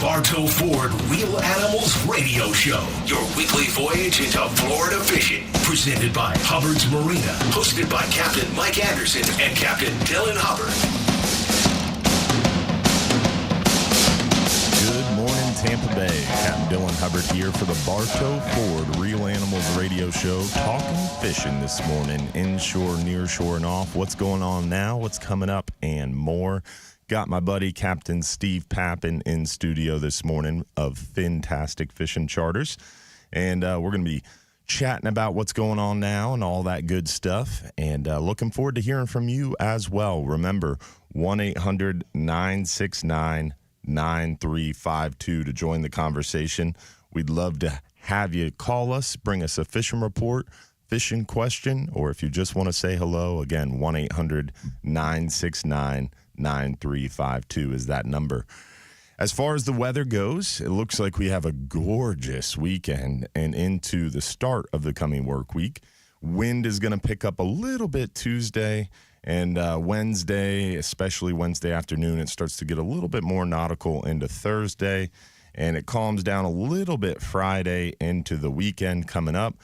Bartow Ford Real Animals Radio Show. Your weekly voyage into Florida fishing. Presented by Hubbard's Marina. Hosted by Captain Mike Anderson and Captain Dylan Hubbard. Good morning, Tampa Bay. Captain Dylan Hubbard here for the Bartow Ford Real Animals Radio Show. Talking fishing this morning. Inshore, nearshore, and off. What's going on now, what's coming up, and more. Got my buddy Captain Steve Papen in studio this morning of Fintastic Fishing Charters. And we're going to be chatting about what's going on now and all that good stuff. And looking forward to hearing from you as well. Remember, 1-800-969-9352 to join the conversation. We'd love to have you call us, bring us a fishing report, fishing question, or if you just want to say hello, again, 1-800-969-9352 is that number. As far as the weather goes, it looks like we have a gorgeous weekend and into the start of the coming work week. Wind is going to pick up a little bit Tuesday and Wednesday, especially Wednesday afternoon. It starts to get a little bit more nautical into Thursday, and it calms down a little bit Friday into the weekend coming up.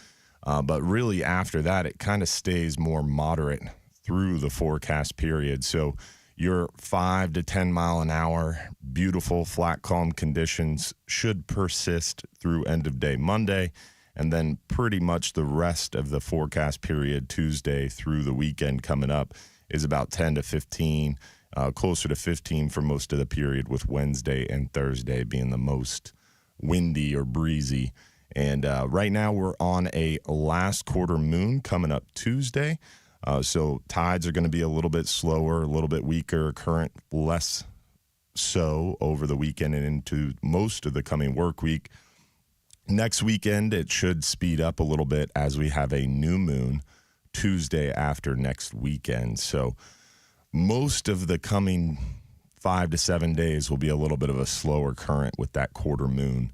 But really after that, it kind of stays more moderate through the forecast period. So your 5 to 10 mile an hour, beautiful flat calm conditions should persist through end of day Monday, and then pretty much the rest of the forecast period Tuesday through the weekend coming up is about 10 to 15, closer to 15 for most of the period, with Wednesday and Thursday being the most windy or breezy. And right now we're on a last quarter moon coming up Tuesday. So tides are going to be a little bit slower, a little bit weaker, current less so over the weekend and into most of the coming work week. Next weekend, it should speed up a little bit as we have a new moon Tuesday after next weekend. So most of the coming 5 to 7 days will be a little bit of a slower current with that quarter moon.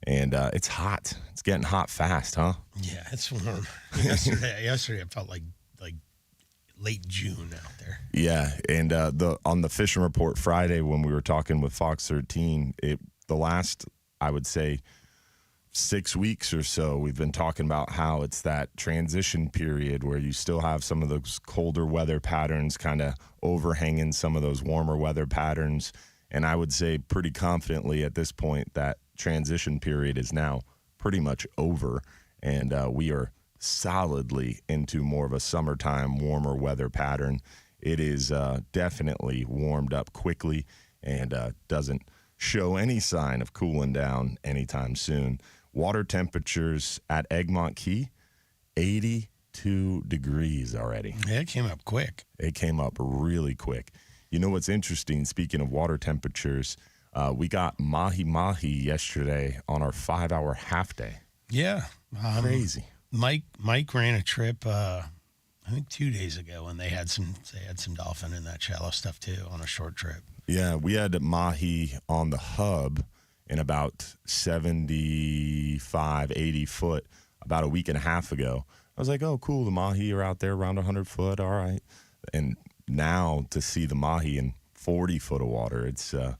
And it's hot. It's getting hot fast, huh? Yeah, it's warm. Yesterday it felt like late June out there. Yeah, and on the fishing report Friday when we were talking with Fox 13, the last, I would say, 6 weeks or so, we've been talking about how it's that transition period where you still have some of those colder weather patterns kind of overhanging some of those warmer weather patterns. And I would say pretty confidently at this point that transition period is now pretty much over, and we are solidly into more of a summertime warmer weather pattern. It is definitely warmed up quickly and doesn't show any sign of cooling down anytime soon. Water temperatures at Egmont Key, 82 degrees already. Yeah, it came up quick. It came up really quick. You know what's interesting, speaking of water temperatures, we got mahi-mahi yesterday on our 5-hour half day. Yeah. Crazy. Mike ran a trip, I think 2 days ago, and they had some dolphin in that shallow stuff too on a short trip. Yeah, we had mahi on the hub in about 75, 80 foot about a week and a half ago. I was like, oh, cool, the mahi are out there around 100 foot, all right. And now to see the mahi in 40 foot of water, it's a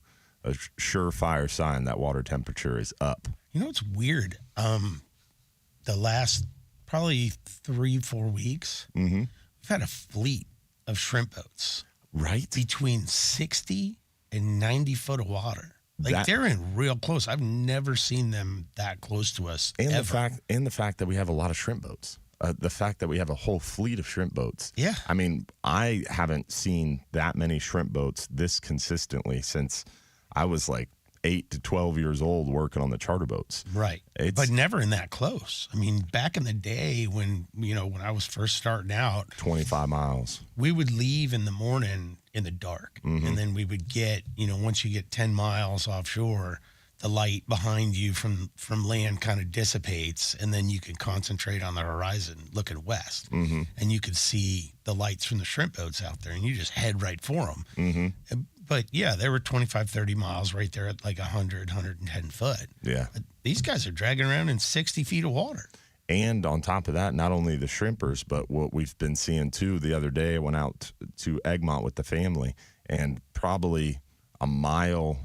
surefire sign that water temperature is up. You know what's weird? The last probably 3-4 weeks, we've had a fleet of shrimp boats. Right. Between 60 and 90 foot of water. Like they're in real close. I've never seen them that close to us and ever. The fact that we have a lot of shrimp boats. The fact that we have a whole fleet of shrimp boats. Yeah. I mean, I haven't seen that many shrimp boats this consistently since I was like 8 to 12 years old working on the charter boats. Right. But never in that close. I mean, back in the day when I was first starting out. 25 miles. We would leave in the morning in the dark. And then we would get, once you get 10 miles offshore, the light behind you from land kind of dissipates, and then you can concentrate on the horizon looking west. And you could see the lights from the shrimp boats out there, and you just head right for them. But, yeah, they were 25, 30 miles right there at like 100, 110 foot. Yeah. But these guys are dragging around in 60 feet of water. And on top of that, not only the shrimpers, but what we've been seeing, too, the other day I went out to Egmont with the family, and probably a mile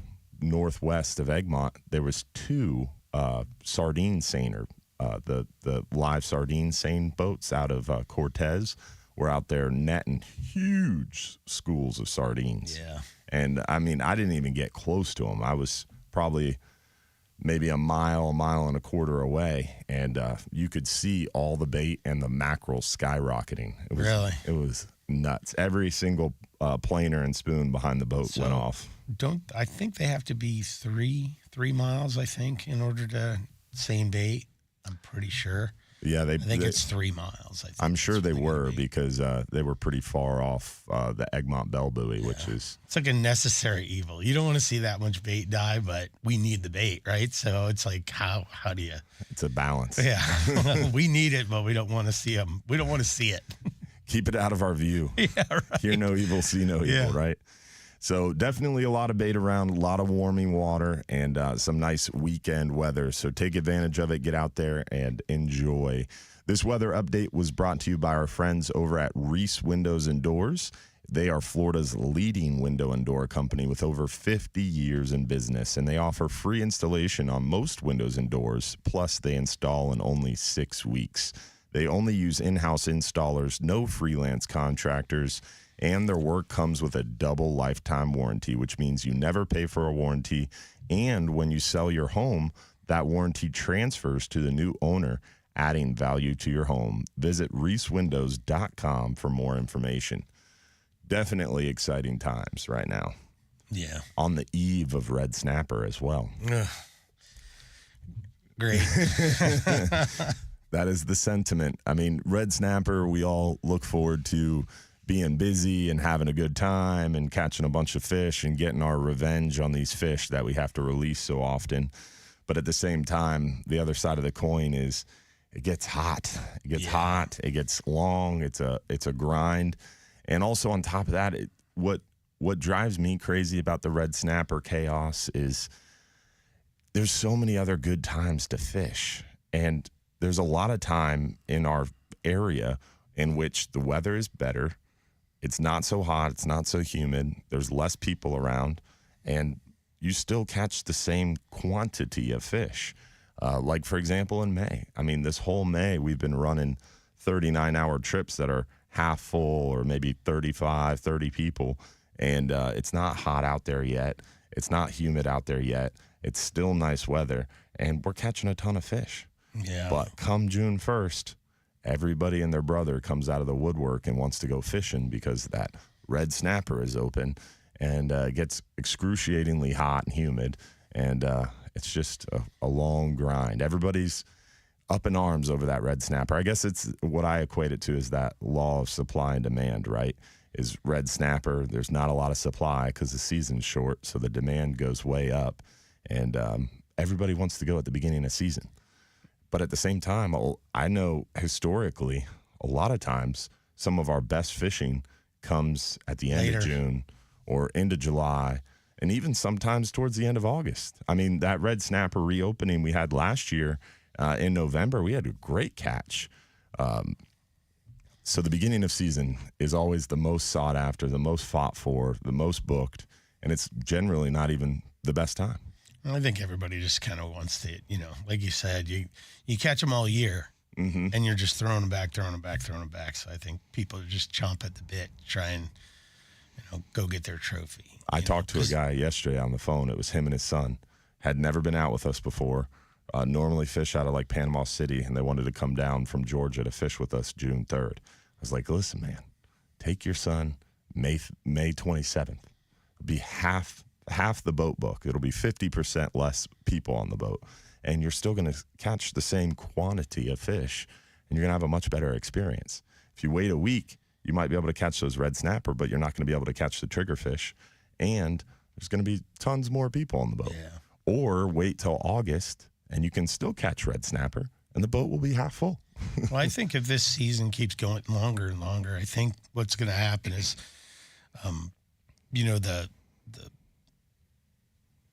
northwest of Egmont, there was 2 sardine seiner, the live sardine seine boats out of Cortez were out there netting huge schools of sardines. Yeah. And, I mean, I didn't even get close to them. I was probably maybe a mile and a quarter away, and you could see all the bait and the mackerel skyrocketing. It was nuts. Every single planer and spoon behind the boat went off. I think they have to be 3 miles, I think, in order to seine bait. I'm pretty sure. Yeah, I think it's 3 miles. I'm sure they were because they were pretty far off the Egmont Bell Buoy, which is... It's like a necessary evil. You don't want to see that much bait die, but we need the bait, right? So it's like, how do you... It's a balance. Yeah. We need it, but we don't want to see them. We don't want to see it. Keep it out of our view. Yeah, right. Hear no evil, see no evil, right? So definitely a lot of bait around, a lot of warming water, and some nice weekend weather. So take advantage of it. Get out there and enjoy. This weather update was brought to you by our friends over at Reese Windows and Doors. They are Florida's leading window and door company with over 50 years in business, and they offer free installation on most windows and doors, plus they install in only 6 weeks. They only use in-house installers, no freelance contractors, and their work comes with a double lifetime warranty, which means you never pay for a warranty. And when you sell your home, that warranty transfers to the new owner, adding value to your home. Visit reesewindows.com for more information. Definitely exciting times right now. Yeah. On the eve of red snapper as well. Great. That is the sentiment. I mean, red snapper, we all look forward to being busy and having a good time and catching a bunch of fish and getting our revenge on these fish that we have to release so often. But at the same time, the other side of the coin is it gets hot. It gets hot. It gets long. It's a grind. And also on top of that, what drives me crazy about the red snapper chaos is there's so many other good times to fish. And there's a lot of time in our area in which the weather is better. It's not so hot. It's not so humid. There's less people around, and you still catch the same quantity of fish. Like, for example, in May. I mean, this whole May, we've been running 39-hour trips that are half full or maybe 35, 30 people, and it's not hot out there yet. It's not humid out there yet. It's still nice weather, and we're catching a ton of fish. Yeah. But come June 1st, everybody and their brother comes out of the woodwork and wants to go fishing because that red snapper is open, and it gets excruciatingly hot and humid, and it's just a long grind. Everybody's up in arms over that red snapper. I guess it's what I equate it to is that law of supply and demand, right? Is red snapper, there's not a lot of supply because the season's short, so the demand goes way up, and everybody wants to go at the beginning of season. But at the same time, I know historically, a lot of times, some of our best fishing comes at the end of June or into July, and even sometimes towards the end of August. I mean, that red snapper reopening we had last year in November, we had a great catch. So the beginning of season is always the most sought after, the most fought for, the most booked, and it's generally not even the best time. I think everybody just kind of wants to, like you said, you catch them all year, and you're just throwing them back. So I think people just chomp at the bit, try and, go get their trophy. I talked to a guy yesterday on the phone. It was him and his son. Had never been out with us before. Normally fish out of like Panama City, and they wanted to come down from Georgia to fish with us June 3rd. I was like, listen, man, take your son May 27th. It'll be half the boat book. It'll be 50% less people on the boat, and you're still going to catch the same quantity of fish, and you're going to have a much better experience. If you wait a week, you might be able to catch those red snapper, but you're not going to be able to catch the triggerfish, and there's going to be tons more people on the boat. Yeah. Or wait till August, and you can still catch red snapper, and the boat will be half full. Well, I think if this season keeps going longer and longer, I think what's going to happen is,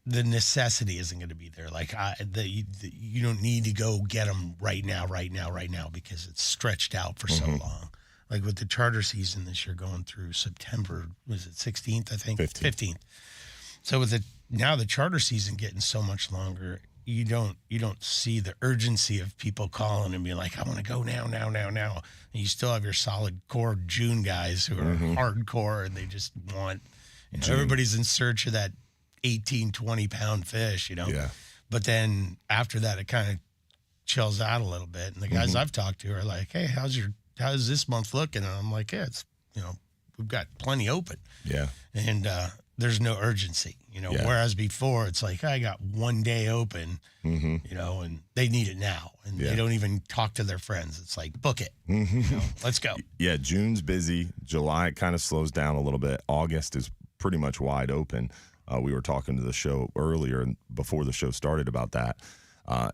the necessity isn't going to be there. Like you don't need to go get them right now, because it's stretched out for so long. Like with the charter season this year going through September, was it 16th? I think 15th. So with now the charter season getting so much longer, you don't see the urgency of people calling and being like, I want to go now. And you still have your solid core June guys who are hardcore and they just want, everybody's in search of that 18, 20 pound fish, Yeah. But then after that, it kind of chills out a little bit. And the guys I've talked to are like, hey, how's this month looking? And I'm like, yeah, it's, we've got plenty open. Yeah. And there's no urgency, whereas before it's like, I got 1 day open, and they need it now. And they don't even talk to their friends. It's like, book it. Let's go. Yeah, June's busy. July kind of slows down a little bit. August is pretty much wide open. We were talking to the show earlier before the show started about that.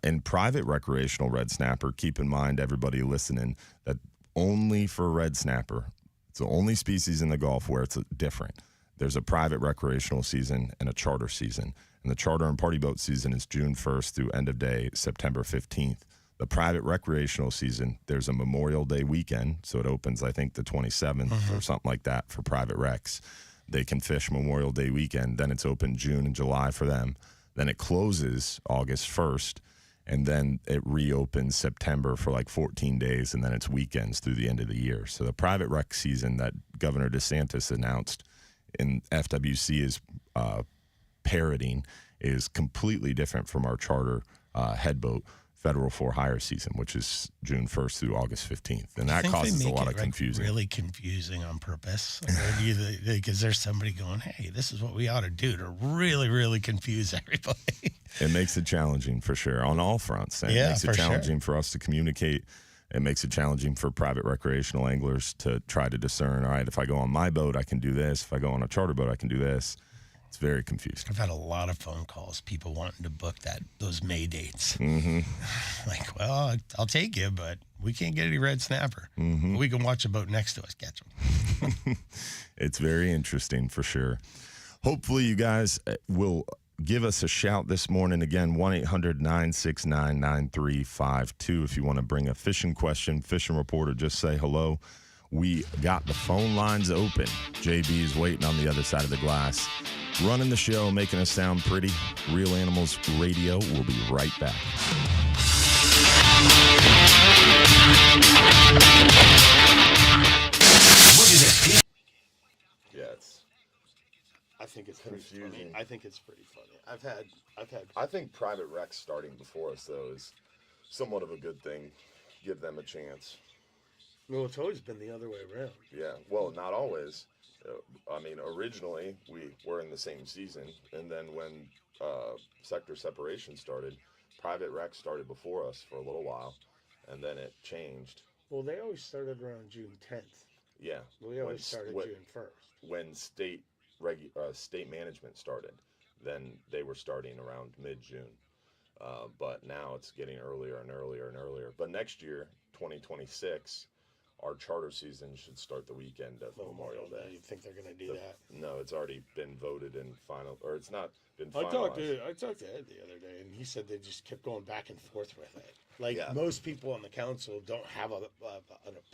And private recreational red snapper, keep in mind, everybody listening, that only for red snapper, it's the only species in the Gulf where it's different. There's a private recreational season and a charter season. And the charter and party boat season is June 1st through end of day, September 15th. The private recreational season, there's a Memorial Day weekend, so it opens, I think, the 27th or something like that for private recs. They can fish Memorial Day weekend. Then it's open June and July for them. Then it closes August 1st, and then it reopens September for like 14 days, and then it's weekends through the end of the year. So the private rec season that Governor DeSantis announced in FWC is parroting is completely different from our charter headboat federal for hire season, which is June 1st through August 15th. And that causes a lot of confusion. Really confusing on purpose. Or do you because there's somebody going, hey, this is what we ought to do to really, really confuse everybody. It makes it challenging for sure on all fronts. It makes it challenging for us to communicate. It makes it challenging for private recreational anglers to try to discern, all right, if I go on my boat, I can do this. If I go on a charter boat, I can do this. It's very confusing. I've had a lot of phone calls, people wanting to book those May dates. Like, well, I'll take you, but we can't get any red snapper. We can watch a boat next to us catch them. It's very interesting for sure. Hopefully you guys will give us a shout this morning. Again, 1-800-969-9352 if you want to bring a fishing question, fishing report, or just say hello. We got the phone lines open. JB is waiting on the other side of the glass. Running the show, making us sound pretty. Real Animals Radio. We'll be right back. Look at this. Yeah, I think it's confusing. Pretty funny. I think it's pretty funny. I think private recs starting before us, though, is somewhat of a good thing. Give them a chance. Well, it's always been the other way around. Yeah, well, not always. I mean, originally, we were in the same season, and then when sector separation started, private rec started before us for a little while, and then it changed. Well, they always started around June 10th. Yeah. We always started June 1st. When state management started, then they were starting around mid-June. But now it's getting earlier and earlier and earlier. But next year, 2026... our charter season should start the weekend of Memorial Day. You think they're going to do that? No, it's already been voted in final, or it's not been finalized. I talked to Ed the other day, and he said they just kept going back and forth with it. Like, most people on the council don't have an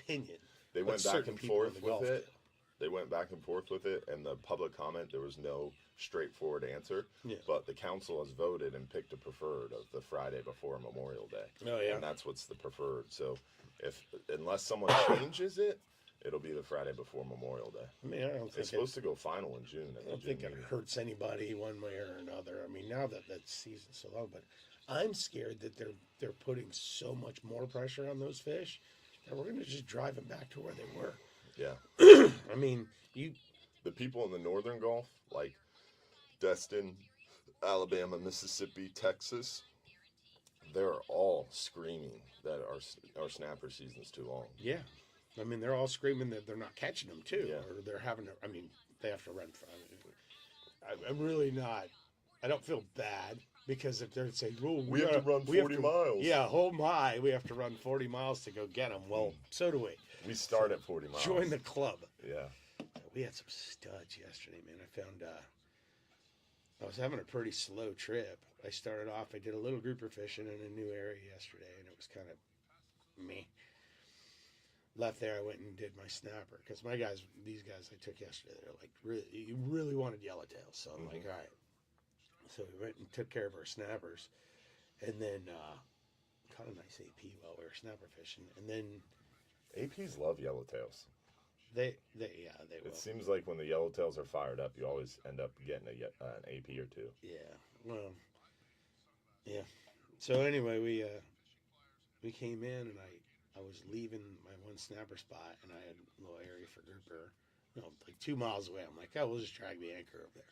opinion. They went back and forth with it. They went back and forth with it, and the public comment, there was no straightforward answer. Yeah. But the council has voted and picked a preferred of the Friday before Memorial Day. Oh, yeah. And that's what's the preferred. So unless someone changes it, it'll be the Friday before Memorial Day. I mean, I don't think it's supposed to go final in June. I don't think it hurts anybody one way or another. I mean, now that season's so long, but I'm scared that they're putting so much more pressure on those fish that we're going to just drive them back to where they were. Yeah. I mean, the people in the Northern Gulf, like Destin, Alabama, Mississippi, Texas, they're all screaming that our snapper season's too long. Yeah. I mean, they're all screaming that they're not catching them, too. Yeah. Or they're having to, they have to run. I'm really not, I don't feel bad because if they're saying, well, we have to run 40 miles. Yeah, we have to run 40 miles to go get them. Well, so do we. We start at 40 miles. Join the club. Yeah. We had some studs yesterday, man. I found, I was having a pretty slow trip. I started off, I did a little grouper fishing in a new area yesterday, and it was kind of meh. Left there, I went and did my snapper. Because these guys I took yesterday, they're like, you really wanted yellowtail. So I'm like, all right. So we went and took care of our snappers, and then caught a nice AP while we were snapper fishing. And then APs love yellowtails. they will. It seems like when the yellowtails are fired up, you always end up getting an AP or two. Yeah. Well. Yeah. So anyway, we came in, and I was leaving my one snapper spot, and I had a little area for grouper, like 2 miles away. I'm like, oh, we'll just drag the anchor up there.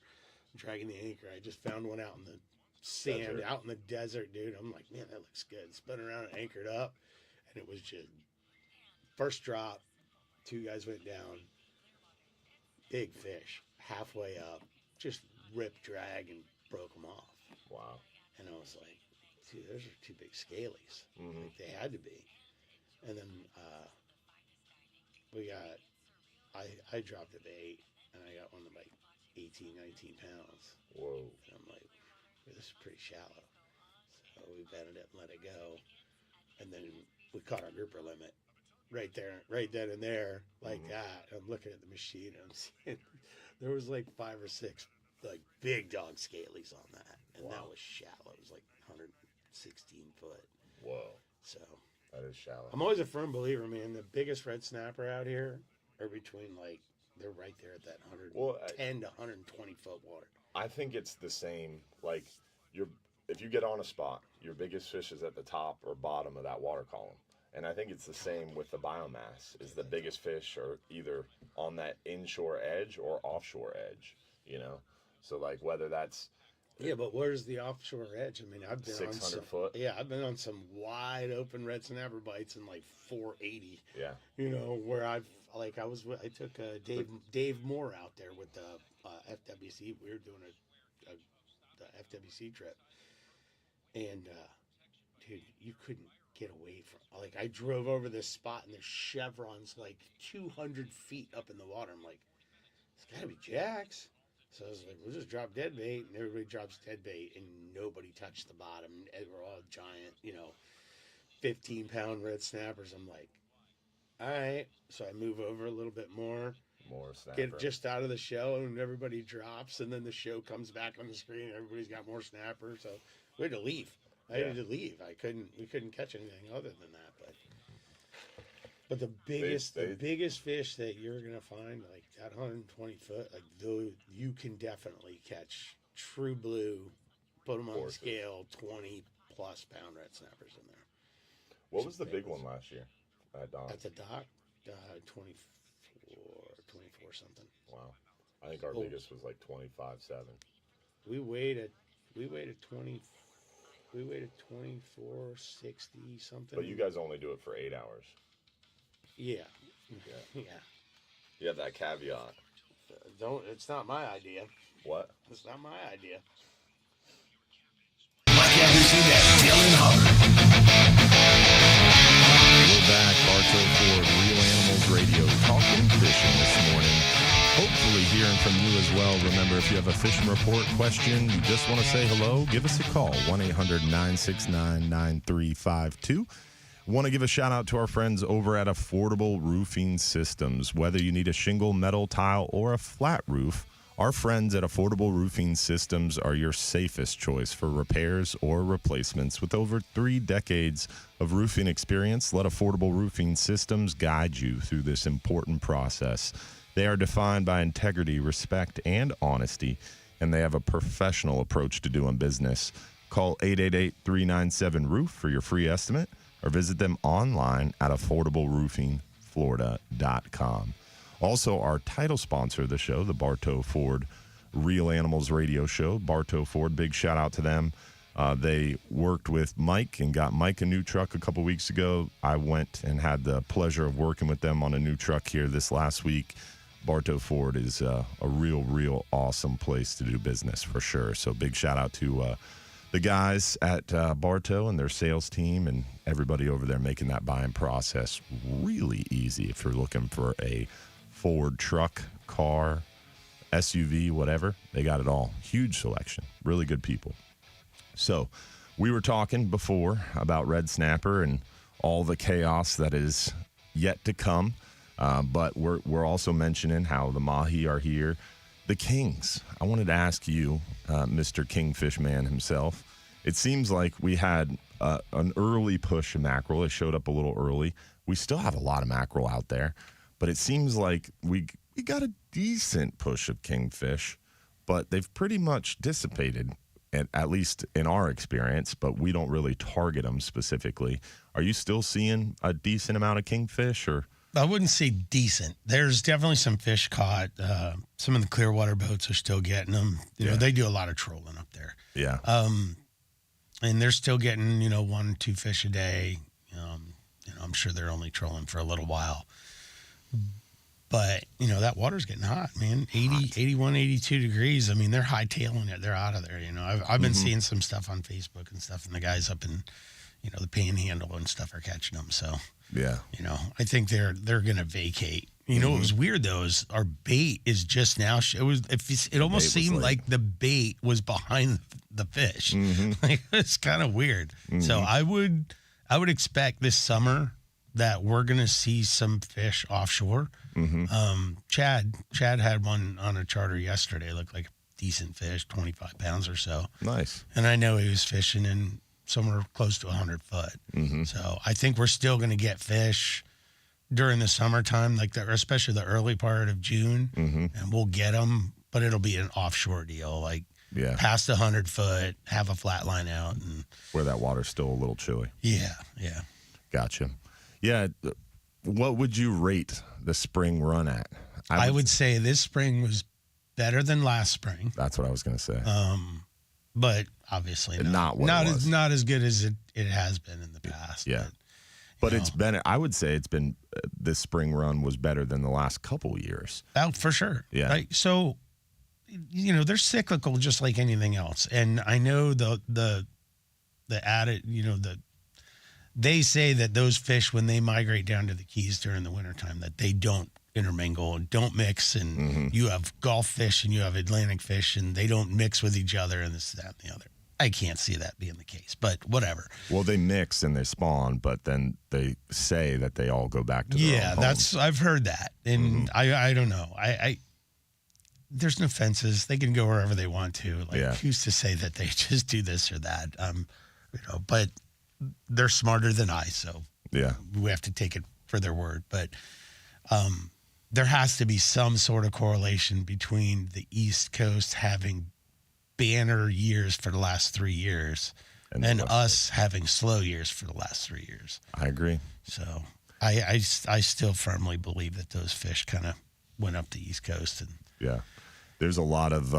I'm dragging the anchor. I just found one out in the sand, out in the desert, dude. I'm like, man, that looks good. Spun around and anchored up, and it was just first drop. 2 guys went down. Big fish, halfway up, just ripped drag and broke them off. Wow. And I was like, dude, those are 2 big scalies. Mm-hmm. Like, they had to be. And then I dropped a bait, and I got one of like 18, 19 pounds. Whoa. And I'm like, this is pretty shallow. So we bedded it and let it go. And then we caught our grouper limit right then and there, like that. I'm looking at the machine, and I'm seeing there was like 5 or 6 like big dog scalies on that. And that was shallow. It was like 116 foot. Whoa. So that is shallow. I'm always a firm believer, man. The biggest red snapper out here are between they're right there at that 110 to 120 foot water. I think it's the same. Like if you get on a spot, your biggest fish is at the top or bottom of that water column. And I think it's the same with the biomass. Is the biggest fish are either on that inshore edge or offshore edge, So like whether that's but where's the offshore edge? I mean, I've been 600 foot. Yeah, I've been on some wide open red snapper bites in like 480. Yeah. Where I took Dave Moore out there with the FWC. We were doing the FWC trip, and dude, you couldn't get away from. Like, I drove over this spot, and there's chevrons like 200 feet up in the water. I'm like, it's got to be jacks. So I was like, we'll just drop dead bait, and everybody drops dead bait, and nobody touched the bottom. And we're all giant, 15-pound red snappers. I'm like, all right. So I move over a little bit more snapper. Get just out of the show, and everybody drops, and then the show comes back on the screen, and everybody's got more snappers. So we had to leave. I had to leave. We couldn't catch anything other than that. But the biggest fish that you're gonna find, like that 120 foot, like though you can definitely catch true blue, put them on the scale, 20+ pound red snappers in there. What was the big one last year at dock? At the dock, 24 something. Wow, I think our biggest was like 25.7. We weighed at 24.60 something. But you guys only do it for 8 hours. Yeah. You have that caveat. It's not my idea. What? It's not my idea. Mike Anderson and Dylan Hubbard. We're back, Bartow Ford, Real Animals Radio, talking fishing this morning. Hopefully hearing from you as well. Remember, if you have a fishing report question, you just want to say hello, give us a call, 1-800-969-9352. Want to give a shout out to our friends over at Affordable Roofing Systems. Whether you need a shingle, metal, tile, or a flat roof, our friends at Affordable Roofing Systems are your safest choice for repairs or replacements. With over 3 decades of roofing experience, let Affordable Roofing Systems guide you through this important process. They are defined by integrity, respect, and honesty, and they have a professional approach to doing business. Call 888-397-ROOF for your free estimate, or visit them online at affordableroofingflorida.com. Also, our title sponsor of the show, the Bartow Ford Real Animals Radio Show. Bartow Ford, big shout out to them. They worked with Mike and got Mike a new truck a couple weeks ago. I went and had the pleasure of working with them on a new truck here this last week. Bartow Ford is a real awesome place to do business for sure. So big shout out to the guys at Bartow and their sales team and everybody over there making that buying process really easy. If you're looking for a Ford truck, car, SUV, whatever, they got it all. Huge selection. Really good people. So we were talking before about red snapper and all the chaos that is yet to come. But we're also mentioning how the mahi are here. the Kings. I wanted to ask you, Mr. Kingfish Man himself. It seems like we had an early push of mackerel. It showed up a little early. We still have a lot of mackerel out there, but it seems like we got a decent push of kingfish, but they've pretty much dissipated, at least in our experience, but we don't really target them specifically. Are you still seeing a decent amount of kingfish, or? I wouldn't say decent. There's definitely some fish caught. Some of the Clearwater boats are still getting them. You know, they do a lot of trolling up there. Yeah. And they're still getting, 1 or 2 fish a day. I'm sure they're only trolling for a little while. But, that water's getting hot, man. 81, 82 degrees. I mean, they're hightailing it. They're out of there, I've been seeing some stuff on Facebook and stuff, and the guys up in, the Panhandle and stuff are catching them. So, yeah. I think they're going to vacate. What was weird, though, is our bait is just now. It almost seemed like the bait was behind the fish. Like, it's kind of weird. So I would expect this summer that we're going to see some fish offshore. Chad had one on a charter yesterday. Looked like a decent fish, 25 pounds or so. Nice. And I know he was fishing in somewhere close to 100 foot. So I think we're still going to get fish during the summertime, especially the early part of June, and we'll get them, but it'll be an offshore deal, past 100 foot, have a flat line out. And where that water's still a little chilly. Yeah. Gotcha. Yeah, what would you rate the spring run at? I would say this spring was better than last spring. That's what I was going to say. But obviously not as good as it has been in the past. Yeah. But it's been, I would say it's been, this spring run was better than the last couple years. Oh, for sure. Yeah. Right? So, they're cyclical just like anything else. And I know the added, they say that those fish, when they migrate down to the Keys during the wintertime, that they don't intermingle and don't mix. And you have Gulf fish and you have Atlantic fish, and they don't mix with each other and this, that, and the other. I can't see that being the case, but whatever. Well, they mix and they spawn, but then they say that they all go back to their own homes. I've heard that, and I don't know. There's no fences; they can go wherever they want to. Who's to say that they just do this or that? But they're smarter than I, so we have to take it for their word. But there has to be some sort of correlation between the East Coast having banner years for the last 3 years and us having slow years for the last 3 years. I agree. So I still firmly believe that those fish kind of went up the East Coast. And there's a lot of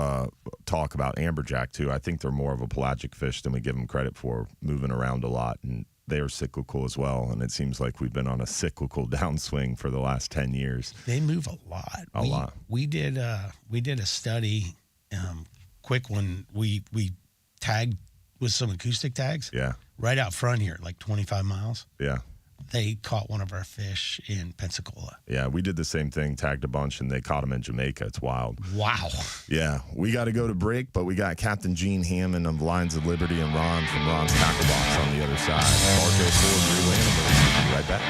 talk about amberjack too. I think they're more of a pelagic fish than we give them credit for, moving around a lot, and they are cyclical as well. And it seems like we've been on a cyclical downswing for the last 10 years. They move a lot. A lot. We did a study, quick one. We tagged with some acoustic tags. Yeah. Right out front here, like 25 miles. Yeah. They caught one of our fish in Pensacola. Yeah, we did the same thing, tagged a bunch, and they caught them in Jamaica. It's wild. Wow. Yeah, we got to go to break, but we got Captain Gene Hammond of Lions of Liberty and Ron from Ron's Tackle Box on the other side. Bartow Ford Real Animals. We'll be right back.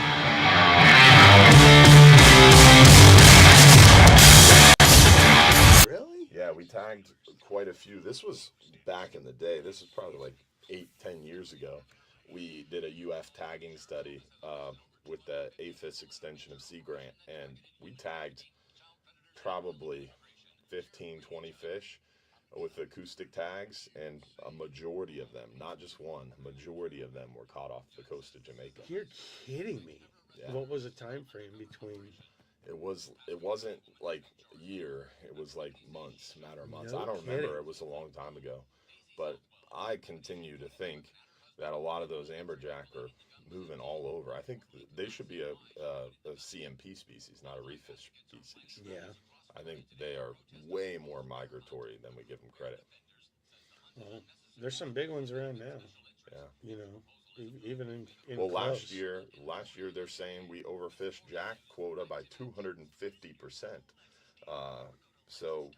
Really? Yeah, we tagged quite a few. This was back in the day. This is probably like 8-10 years ago. We did a UF tagging study with the APHIS extension of Sea Grant, and we tagged probably 15, 20 fish with acoustic tags, and a majority of them, not just one, a majority of them were caught off the coast of Jamaica. You're kidding me. Yeah. What was the time frame between? It wasn't like a year. It was like months, matter of months. No I don't kidding. remember. It was a long time ago. But I continue to think that a lot of those amberjack are moving all over. I think they should be a CMP species, not a reef fish species. Yeah. I think they are way more migratory than we give them credit. Well, there's some big ones around now. Yeah. Even in well, clubs. last year they're saying we overfished jack quota by 250%. So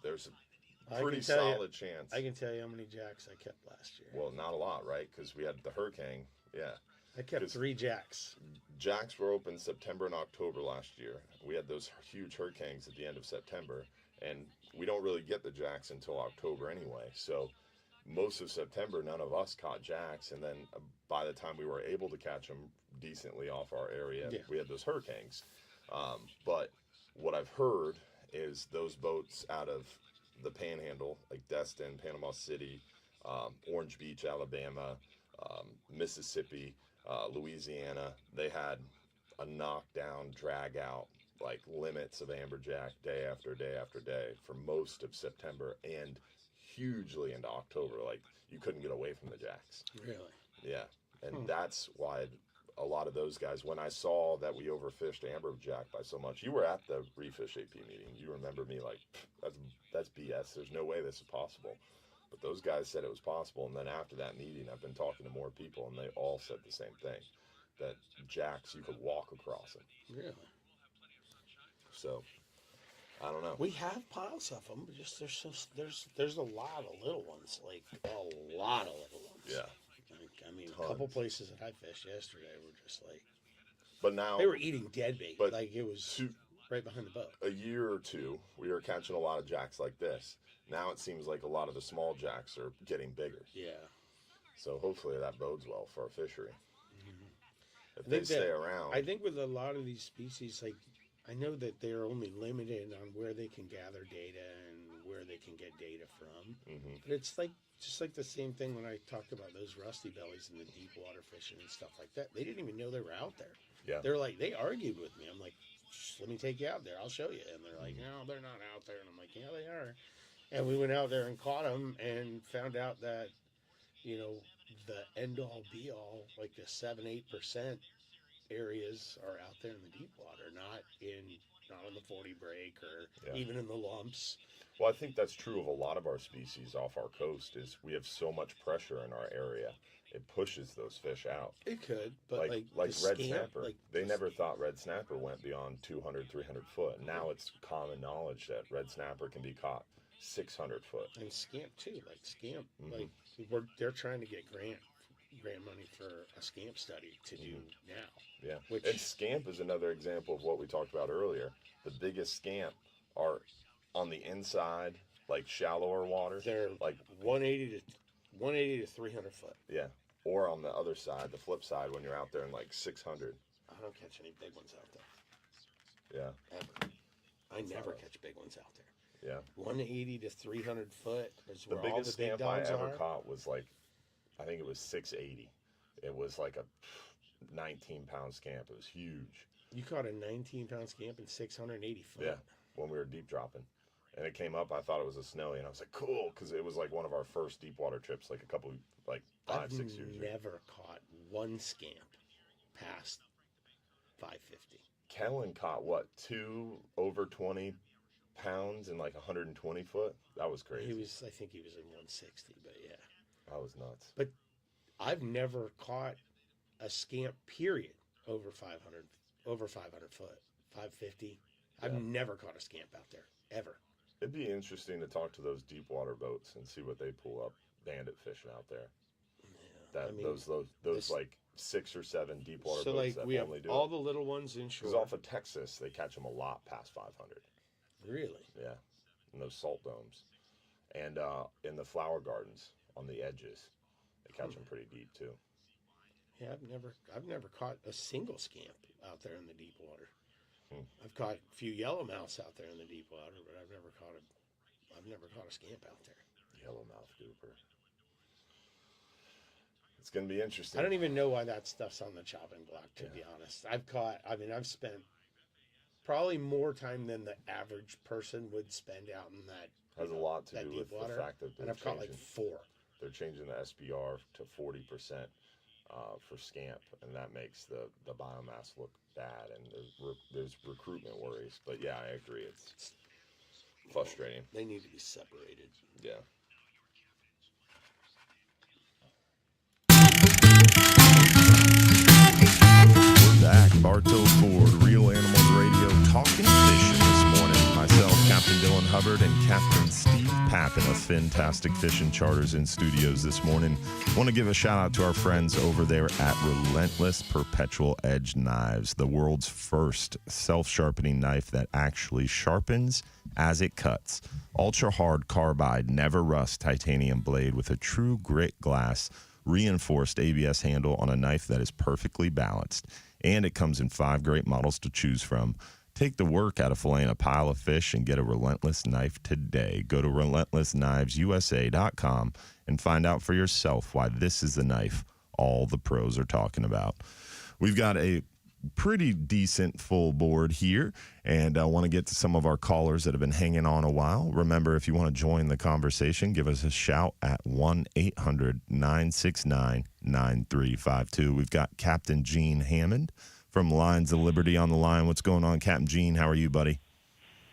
there's a pretty solid chance. I can tell you how many jacks I kept last year. Well, not a lot, right? Because we had the hurricane. Yeah. I kept 3 jacks. Jacks were open September and October last year. We had those huge hurricanes at the end of September, and we don't really get the jacks until October anyway. So most of September, none of us caught jacks, and then by the time we were able to catch them decently off our area, we had those hurricanes. But what I've heard is those boats out of the Panhandle, like Destin, Panama City, Orange Beach, Alabama, Mississippi, Louisiana, they had a knockdown, drag out, like limits of amberjack day after day after day for most of September and hugely into October. Like you couldn't get away from the jacks. Really? Yeah. And that's why a lot of those guys, when I saw that we overfished amberjack by so much, you were at the Refish AP meeting. You remember me like, that's BS. There's no way this is possible. But those guys said it was possible. And then after that meeting, I've been talking to more people, and they all said the same thing, that jacks, you could walk across them. Really? So, I don't know. We have piles of them, but just there's a lot of little ones, like a lot of little ones. Yeah. Like, I mean, Tons. a couple places that I fished yesterday were just like, but now they were eating dead bait. But like it was right behind the boat. A year or two, we were catching a lot of jacks like this. Now it seems like a lot of the small jacks are getting bigger. Yeah. So hopefully that bodes well for our fishery. Mm-hmm. If they stay around. I think with a lot of these species, like, I know that they're only limited on where they can gather data and where they can get data from. Mm-hmm. But it's like just like the same thing when I talked about those rusty bellies and the deep water fishing and stuff like that. They didn't even know they were out there. Yeah. They're like, they argued with me. I'm like, let me take you out there. I'll show you. And they're like, no, they're not out there. And I'm like, yeah, they are. And we went out there and caught them and found out that, you know, the end all be all, like the 7-8% areas are out there in the deep water, not on the 40 break or even in the lumps. Well, I think that's true of a lot of our species off our coast. Is we have so much pressure in our area, it pushes those fish out. It could, but like red scamp, snapper. like, they never thought red snapper went beyond 200, 300 foot. Now it's common knowledge that red snapper can be caught 600 foot. And scamp too, like scamp, Mm-hmm. like they're trying to get grant money for a scamp study to do now. Yeah, and scamp is another example of what we talked about earlier. The biggest scamp are on the inside, like shallower water. They're like 180 to 300 foot. Yeah, or on the other side, the flip side, when you're out there in like 600. I don't catch any big ones out there. Yeah. Ever. I never catch big ones out there. Yeah. 180 to 300 foot is where the all biggest the big scamp I dogs ever are. caught was like, I think it was 680. It was like a 19-pound scamp. It was huge. You caught a 19-pound scamp in 680 foot. Yeah, when we were deep dropping. And it came up, I thought it was a snowy, and I was like, cool, because it was like one of our first deep water trips, like a couple, like 5, 6 years ago. I've never caught one scamp past 550. Kellen caught, what, 2 over 20 pounds in like 120 foot? That was crazy. I think he was in 160, but yeah. That was nuts. But I've never caught a scamp, period, over 500 foot, 550. I've never caught a scamp out there, ever. It'd be interesting to talk to those deep water boats and see what they pull up bandit fishing out there. Yeah, those like 6 or 7 deep water boats like that we have only do all it. the little ones inshore. Because off of Texas, they catch them a lot past 500. Really? Yeah, in those salt domes, and in the flower gardens on the edges, they catch them pretty deep too. Yeah, I've never caught a single scamp out there in the deep water. I've caught a few yellowmouths out there in the deep water, but I've never caught a scamp out there. Yellowmouth grouper. It's gonna be interesting. I don't even know why that stuff's on the chopping block, to be honest. I've spent probably more time than the average person would spend out in that. Has a lot to do deep with water, the fact that and I've caught like 4. They're changing the SPR to 40% for scamp, and that makes the biomass look bad, and there's recruitment worries. But yeah, I agree. It's frustrating. They need to be separated. Yeah. We're back. Bartow Ford, Real Animals Radio, talking fishing this morning. Myself, Captain Dylan Hubbard, and Captain Steve Papen of Fintastic Fishing Charters in studios this morning. Want to give a shout out to our friends over there at Relentless Perpetual Edge Knives, the world's first self-sharpening knife that actually sharpens as it cuts. Ultra hard carbide, never rust titanium blade with a true grit glass reinforced ABS handle on a knife that is perfectly balanced. And it comes in 5 great models to choose from. Take the work out of filleting a pile of fish and get a Relentless knife today. Go to relentlessknivesusa.com and find out for yourself why this is the knife all the pros are talking about. We've got a pretty decent full board here, and I want to get to some of our callers that have been hanging on a while. Remember, if you want to join the conversation, give us a shout at 1-800-969-9352. We've got Captain Gene Hammond from Lines of Liberty on the line. What's going on, Captain Gene? How are you, buddy?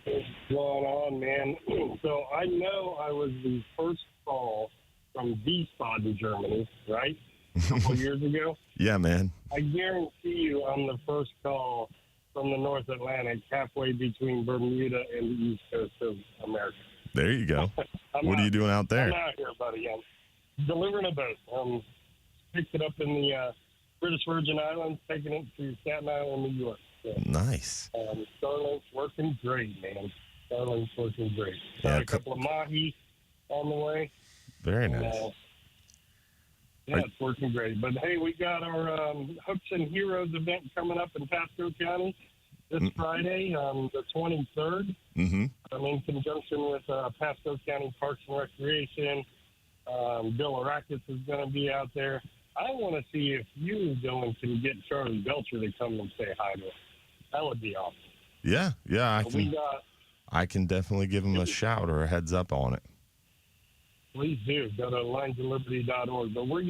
What's going on, man? So I know I was the first call from Wiesbaden, Germany, right? A couple years ago. Yeah, man. I guarantee you I'm the first call from the North Atlantic, halfway between Bermuda and the East Coast of America. There you go. What are you doing out there? I'm out here, buddy. I'm delivering a boat. Picked it up in the British Virgin Islands, taking it to Staten Island, New York. So, nice. Starlink's working great, man. Starlink's working great. Yeah, Got a couple of mahi on the way. Very nice. Yeah, it's working great. But, hey, we got our Hooks and Heroes event coming up in Pasco County this Friday, the 23rd. Mm-hmm. In conjunction with Pasco County Parks and Recreation. Bill Arakis is going to be out there. I want to see if you, Dylan, can get Charlie Belcher to come and say hi to us. That would be awesome. Yeah, I can definitely give him a shout or a heads up on it. Please do. Go to linesofliberty.org. But we're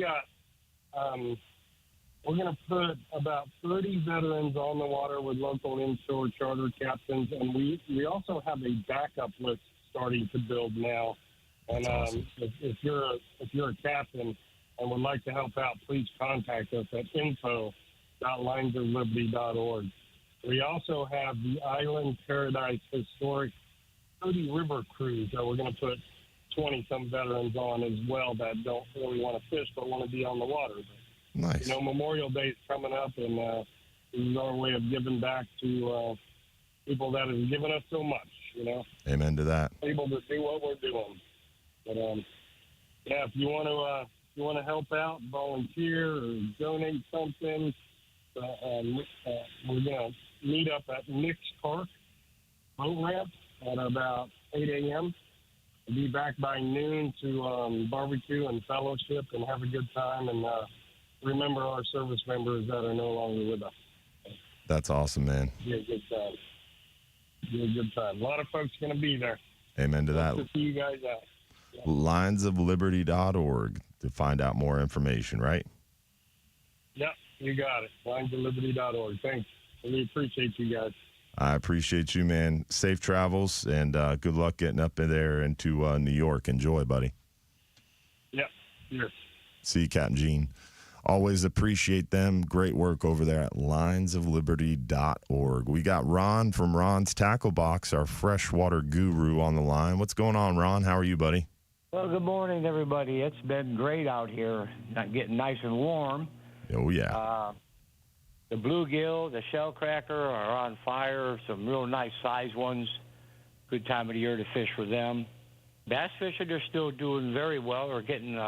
going to put about 30 veterans on the water with local inshore charter captains, and we also have a backup list starting to build now. And awesome. if you're a captain and would like to help out, please contact us at info.linesofliberty.org. We also have the Island Paradise Historic Cody River Cruise that we're going to put 20-some veterans on as well that don't really want to fish but want to be on the water. Nice. Memorial Day is coming up, and this is our way of giving back to people that have given us so much, Amen to that. Able to do what we're doing. But, if you want to help out, volunteer, or donate something, we're going to meet up at Nick's Park boat ramp at about 8 a.m. We'll be back by noon to barbecue and fellowship and have a good time and remember our service members that are no longer with us. That's awesome, man. Be a good time. Be a good time. A lot of folks going to be there. Amen to that. To see you guys out. Yeah. Linesofliberty.org to find out more information, right? Yep, you got it. Linesofliberty.org. Thanks. Really appreciate you guys. I appreciate you, man. Safe travels, and good luck getting up in there into New York. Enjoy, buddy. Yep, cheers. See you, Captain Gene. Always appreciate them. Great work over there at linesofliberty.org. We got Ron from Ron's Tackle Box, our freshwater guru, on the line. What's going on, Ron? How are you, buddy? Well, good morning, everybody. It's been great out here, getting nice and warm. Oh, yeah. The bluegill, the shellcracker are on fire, some real nice size ones. Good time of the year to fish for them. Bass fishing, they're still doing very well. They're getting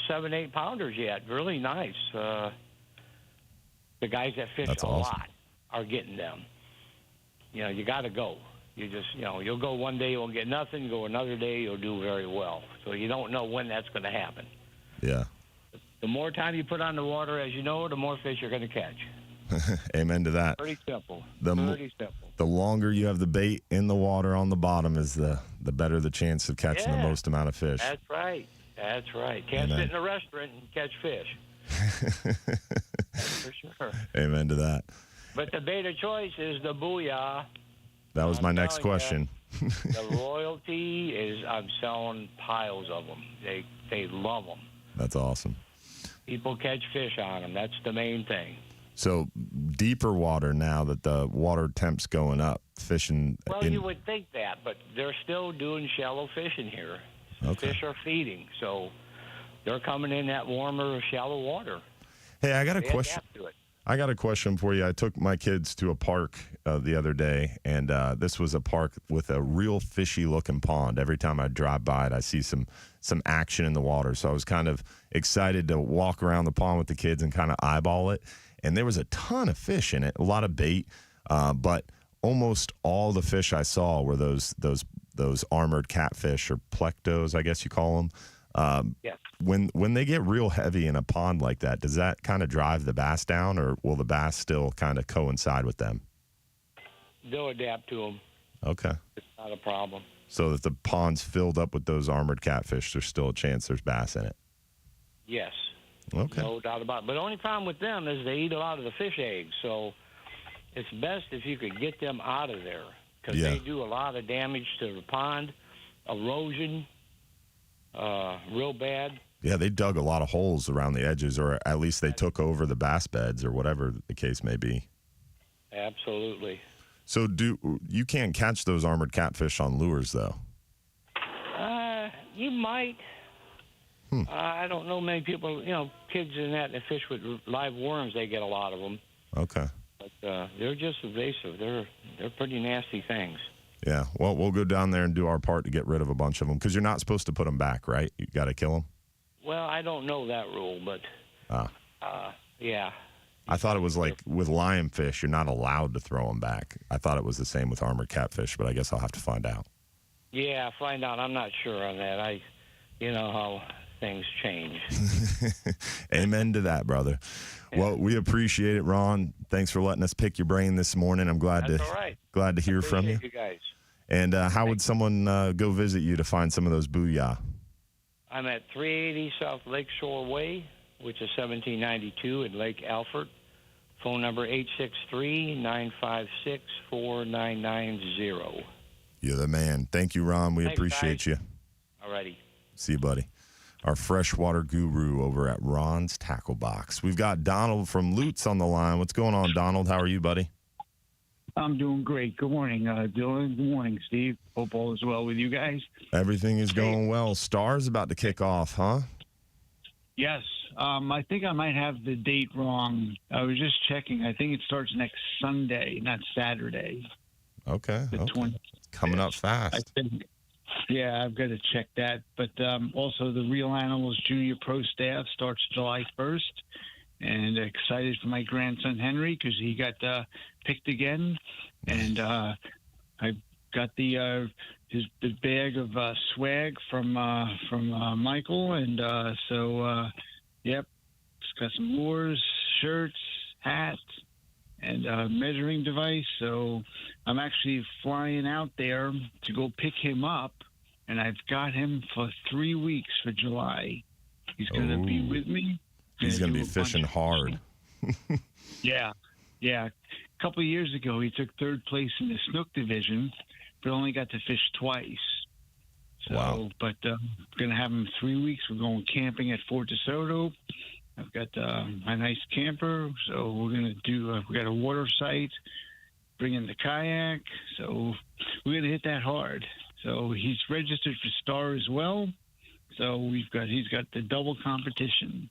7-8 pounders yet. Really nice. The guys that fish That's a awesome. lot are getting them. You got to go. You just, you'll go one day, you'll get nothing. You go another day, you'll do very well. So you don't know when that's going to happen. Yeah. The more time you put on the water, as you know, the more fish you're going to catch. Amen to that. Pretty simple. Pretty simple. The longer you have the bait in the water on the bottom is the better the chance of catching the most amount of fish. That's right. That's right. Can't Amen. sit in a restaurant and catch fish. That's for sure. Amen to that. But the bait of choice is the booyah. That was I'm my next telling question. The royalty is I'm selling piles of them. They love them. That's awesome. People catch fish on them. That's the main thing. So deeper water now that the water temp's going up, fishing. Well, you would think that, but they're still doing shallow fishing here. Okay. Fish are feeding, so they're coming in that warmer, shallow water. Hey, I got a They question. adapt to it. I got a question for you. I took my kids to a park the other day, and this was a park with a real fishy-looking pond. Every time I drive by it, I see some action in the water. So I was kind of excited to walk around the pond with the kids and kind of eyeball it. And there was a ton of fish in it, a lot of bait, but almost all the fish I saw were those armored catfish, or plectos, I guess you call them. Yes. When they get real heavy in a pond like that, does that kind of drive the bass down, or will the bass still kind of coincide with them? They'll adapt to them. Okay. It's not a problem. So if the pond's filled up with those armored catfish, there's still a chance there's bass in it. Yes. Okay. No doubt about it. But the only problem with them is they eat a lot of the fish eggs. So it's best if you could get them out of there, because Yeah. they do a lot of damage to the pond, erosion, real bad. Yeah, they dug a lot of holes around the edges, or at least they took over the bass beds, or whatever the case may be. Absolutely. So you can't catch those armored catfish on lures, though? You might. I don't know many people, kids in that fish with live worms, they get a lot of them. Okay. But they're just evasive. They're pretty nasty things. Yeah, well, we'll go down there and do our part to get rid of a bunch of them, because you're not supposed to put them back, right? You got to kill them? Well, I don't know that rule, but yeah. I thought it was like with lionfish, you're not allowed to throw them back. I thought it was the same with armored catfish, but I guess I'll have to find out. Yeah, find out. I'm not sure on that. You know how things change. Amen to that, brother. Yeah. Well, we appreciate it, Ron. Thanks for letting us pick your brain this morning. I'm glad That's all right. Glad to hear from you. You guys. And how would someone go visit you to find some of those booyah? I'm at 380 South Lakeshore Way, which is 1792 in Lake Alfred. Phone number 863-956-4990. You're the man. Thank you, Ron. We appreciate you. All righty. See you, buddy. Our freshwater guru over at Ron's Tackle Box. We've got Donald from Lutz on the line. What's going on, Donald? How are you, buddy? I'm doing great. Good morning, Dylan. Good morning, Steve. Hope all is well with you guys. Everything is going well. Star's about to kick off, huh? Yes. I think I might have the date wrong. I was just checking. I think it starts next Sunday, not Saturday. Okay. The 20th. Coming up fast. I think. Yeah, I've got to check that. But also the Real Animals Junior Pro Staff starts July 1st. And excited for my grandson Henry because he got picked again. And I got the bag of swag from Michael. And yep, it's got some lures, shirts, hats, and a measuring device. So I'm actually flying out there to go pick him up. And I've got him for 3 weeks for July. He's going to be with me. He's going to be fishing hard. Yeah. A couple of years ago, he took third place in the snook division, but only got to fish twice. So, wow. But I'm going to have him 3 weeks. We're going camping at Fort DeSoto. I've got my nice camper, so we're going to do. We got a water site. Bring in the kayak. So we're going to hit that hard. So he's registered for Star as well. So he's got the double competition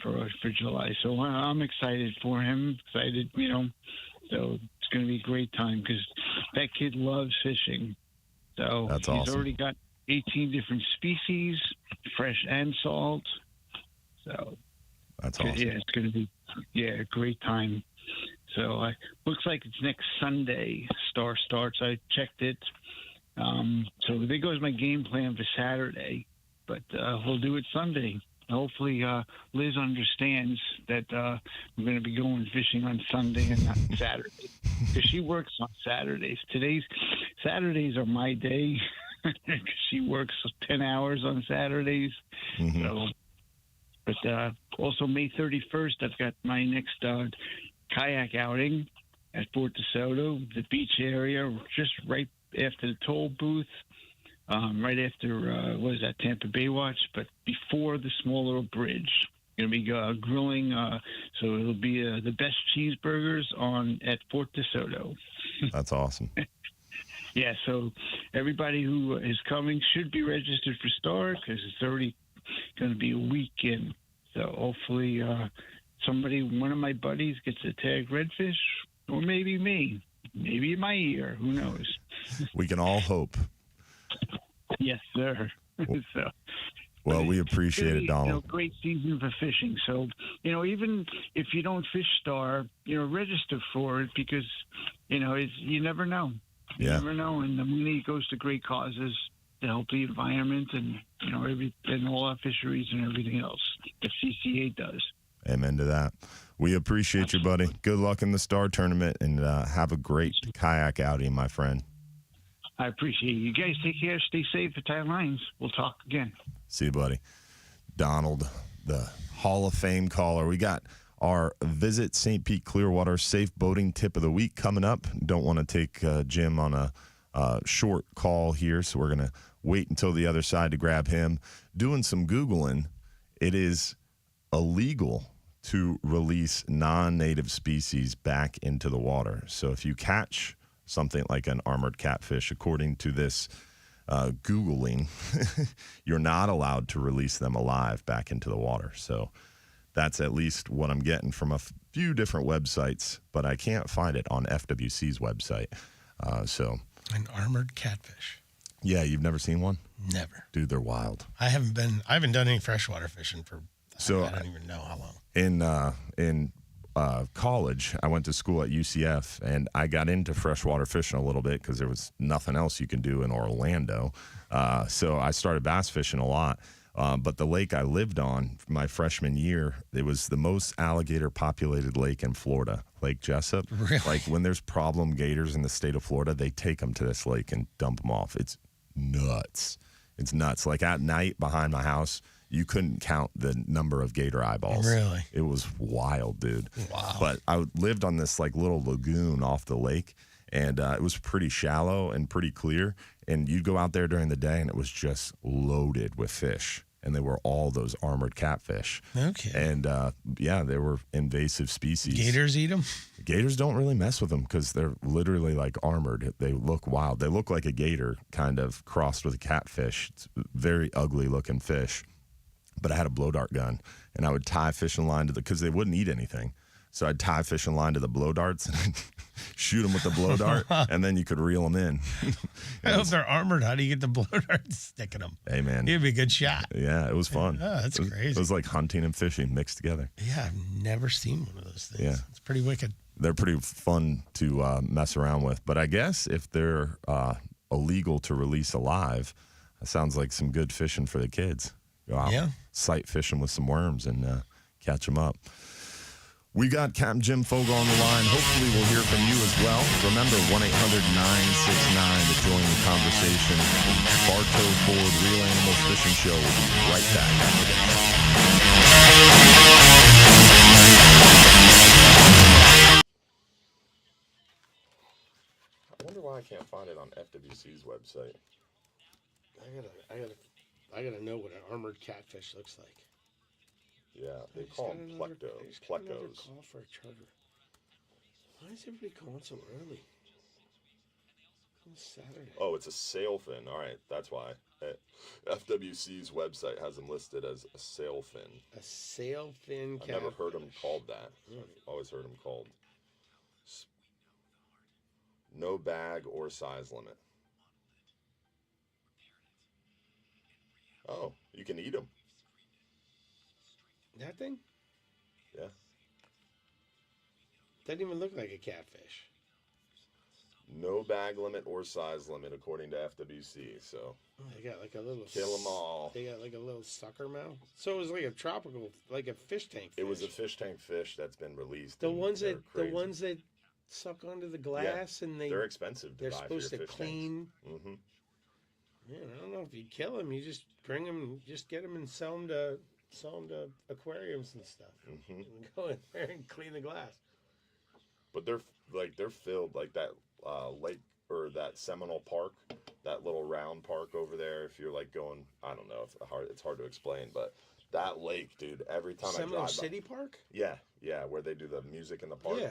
for July. So I'm excited for him. Excited, So it's going to be a great time because that kid loves fishing. So that's he's awesome. Already got 18 different species, fresh and salt. So that's awesome. Yeah, it's going to be a great time. So looks like it's next Sunday. Star starts. I checked it. So there goes my game plan for Saturday, but we'll do it Sunday. Hopefully Liz understands that we're going to be going fishing on Sunday and not Saturday because she works on Saturdays. Saturdays are my day because she works 10 hours on Saturdays. Mm-hmm. So, but also May 31st, I've got my next kayak outing at Fort DeSoto, the beach area, just right after the toll booth. Right after, Tampa Bay Watch, but before the small little bridge. Going to be grilling, so it'll be the best cheeseburgers at Fort DeSoto. That's awesome. Yeah, so everybody who is coming should be registered for Star because it's already going to be a weekend. So hopefully one of my buddies gets a tag redfish, or maybe me. Maybe in my ear. Who knows? We can all hope. Yes, sir. Well, we appreciate it, Donald. Great season for fishing. So, even if you don't fish Star, register for it because, you never know. You never know. And the money goes to great causes to help the environment and, and all our fisheries and everything else that CCA does. Amen to that. We appreciate you, buddy. Good luck in the Star Tournament, and have a great kayak outing, my friend. I appreciate you. You guys take care. Stay safe at Tight Lines. We'll talk again. See you, buddy. Donald, the Hall of Fame caller. We got our Visit St. Pete Clearwater Safe Boating Tip of the Week coming up. Don't want to take Jim on a short call here, so we're going to wait until the other side to grab him. Doing some Googling, it is illegal to release non-native species back into the water. So if you catch something like an armored catfish, according to this Googling, you're not allowed to release them alive back into the water. So that's at least what I'm getting from a few different websites, but I can't find it on FWC's website. An armored catfish. Yeah, you've never seen one? Never. Dude, they're wild. I haven't done any freshwater fishing for, I don't even know how long. In college, I went to school at UCF, and I got into freshwater fishing a little bit because there was nothing else you can do in Orlando. So I started bass fishing a lot. But the lake I lived on my freshman year, it was the most alligator populated lake in Florida, Lake Jessup. Really? Like when there's problem gators in the state of Florida, they take them to this lake and dump them off. It's nuts. It's nuts. Like at night behind my house, you couldn't count the number of gator eyeballs. Really? It was wild, dude. Wow. But I lived on this like little lagoon off the lake, and it was pretty shallow and pretty clear. And you'd go out there during the day, and it was just loaded with fish. And they were all those armored catfish. Okay. And, they were invasive species. Gators eat them? Gators don't really mess with them because they're literally like armored. They look wild. They look like a gator kind of crossed with a catfish. It's a very ugly looking fish. But I had a blow dart gun, and I would tie fishing line to because they wouldn't eat anything. So I'd tie fishing line to the blow darts and I'd shoot them with the blow dart, and then you could reel them in. I hope they're armored. How do you get the blow dart stick in them? Hey, man. It'd be a good shot. Yeah, it was fun. Oh, that's crazy. It was like hunting and fishing mixed together. Yeah, I've never seen one of those things. Yeah. It's pretty wicked. They're pretty fun to mess around with. But I guess if they're illegal to release alive, that sounds like some good fishing for the kids. Go out, sight fishing with some worms and catch them up. We got Captain Jim Fogle on the line. Hopefully we'll hear from you as well. Remember, 1-800-969 to join the conversation. Bartow Ford Real Animals Fishing Show will be right back after this. I wonder why I can't find it on FWC's website. I gotta know what an armored catfish looks like. Yeah, they call them plecos. Call for a charter. Why is everybody calling so early? On Saturday. Oh, it's a sailfin. All right, that's why. FWC's website has them listed as a sailfin. A sailfin catfish. I've never heard them called that. I've always heard them called no bag or size limit. Oh, you can eat them. That thing? Yeah. Doesn't even look like a catfish. No bag limit or size limit, according to FWC. So they got like a little. Kill them all. They got like a little sucker mouth. So it was like a tropical, like a fish tank fish. It was a fish tank fish that's been released. The ones that suck onto the glass and they're expensive. They're supposed to clean. Mm-hmm. Man, I don't know if you kill them. You just bring them, just get them and sell them to aquariums and stuff. Mm-hmm. And go in there and clean the glass. But they're filled like that lake or that Seminole Park, that little round park over there. If you're like going, I don't know, it's hard to explain, but that lake, dude. Every time Seminole I drive City Park. Yeah, where they do the music in the park. Yeah.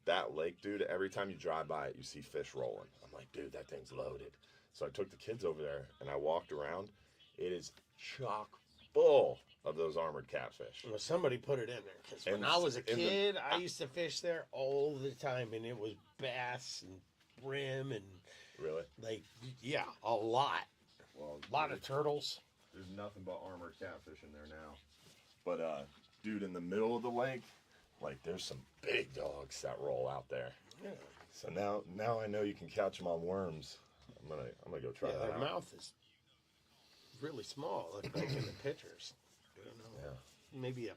that lake, dude, every time you drive by it, you see fish rolling. I'm like, dude, that thing's loaded. So I took the kids over there, and I walked around. It is chock full of those armored catfish. Well, somebody put it in there, because when I was a kid, I used to fish there all the time, and it was bass and brim and Really? like, yeah, a lot. Well, A lot of turtles. There's nothing but armored catfish in there now. But, dude, in the middle of the lake, like, there's some big dogs that roll out there. Yeah. So now I know you can catch them on worms. I'm gonna go try that Their out. mouth is really small, like in the pictures. I don't know. Yeah. Maybe a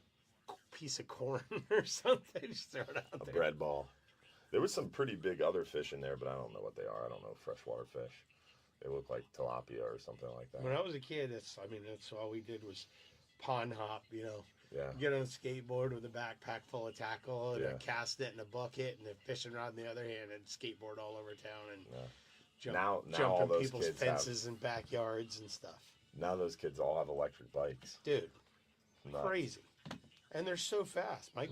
piece of corn or something. Just throw it out A there. bread ball. There was some pretty big other fish in there, but I don't know what they are. I don't know freshwater fish. They look like tilapia or something like that. When I was a kid, that's all we did was pond hop, Yeah. Get on a skateboard with a backpack full of tackle and Yeah. a cast net in a bucket and a fishing rod on the other hand and skateboard all over town and Now jump all in those people's kids fences and backyards and stuff. Now those kids all have electric bikes. Dude, Nuts. crazy. And they're so fast. My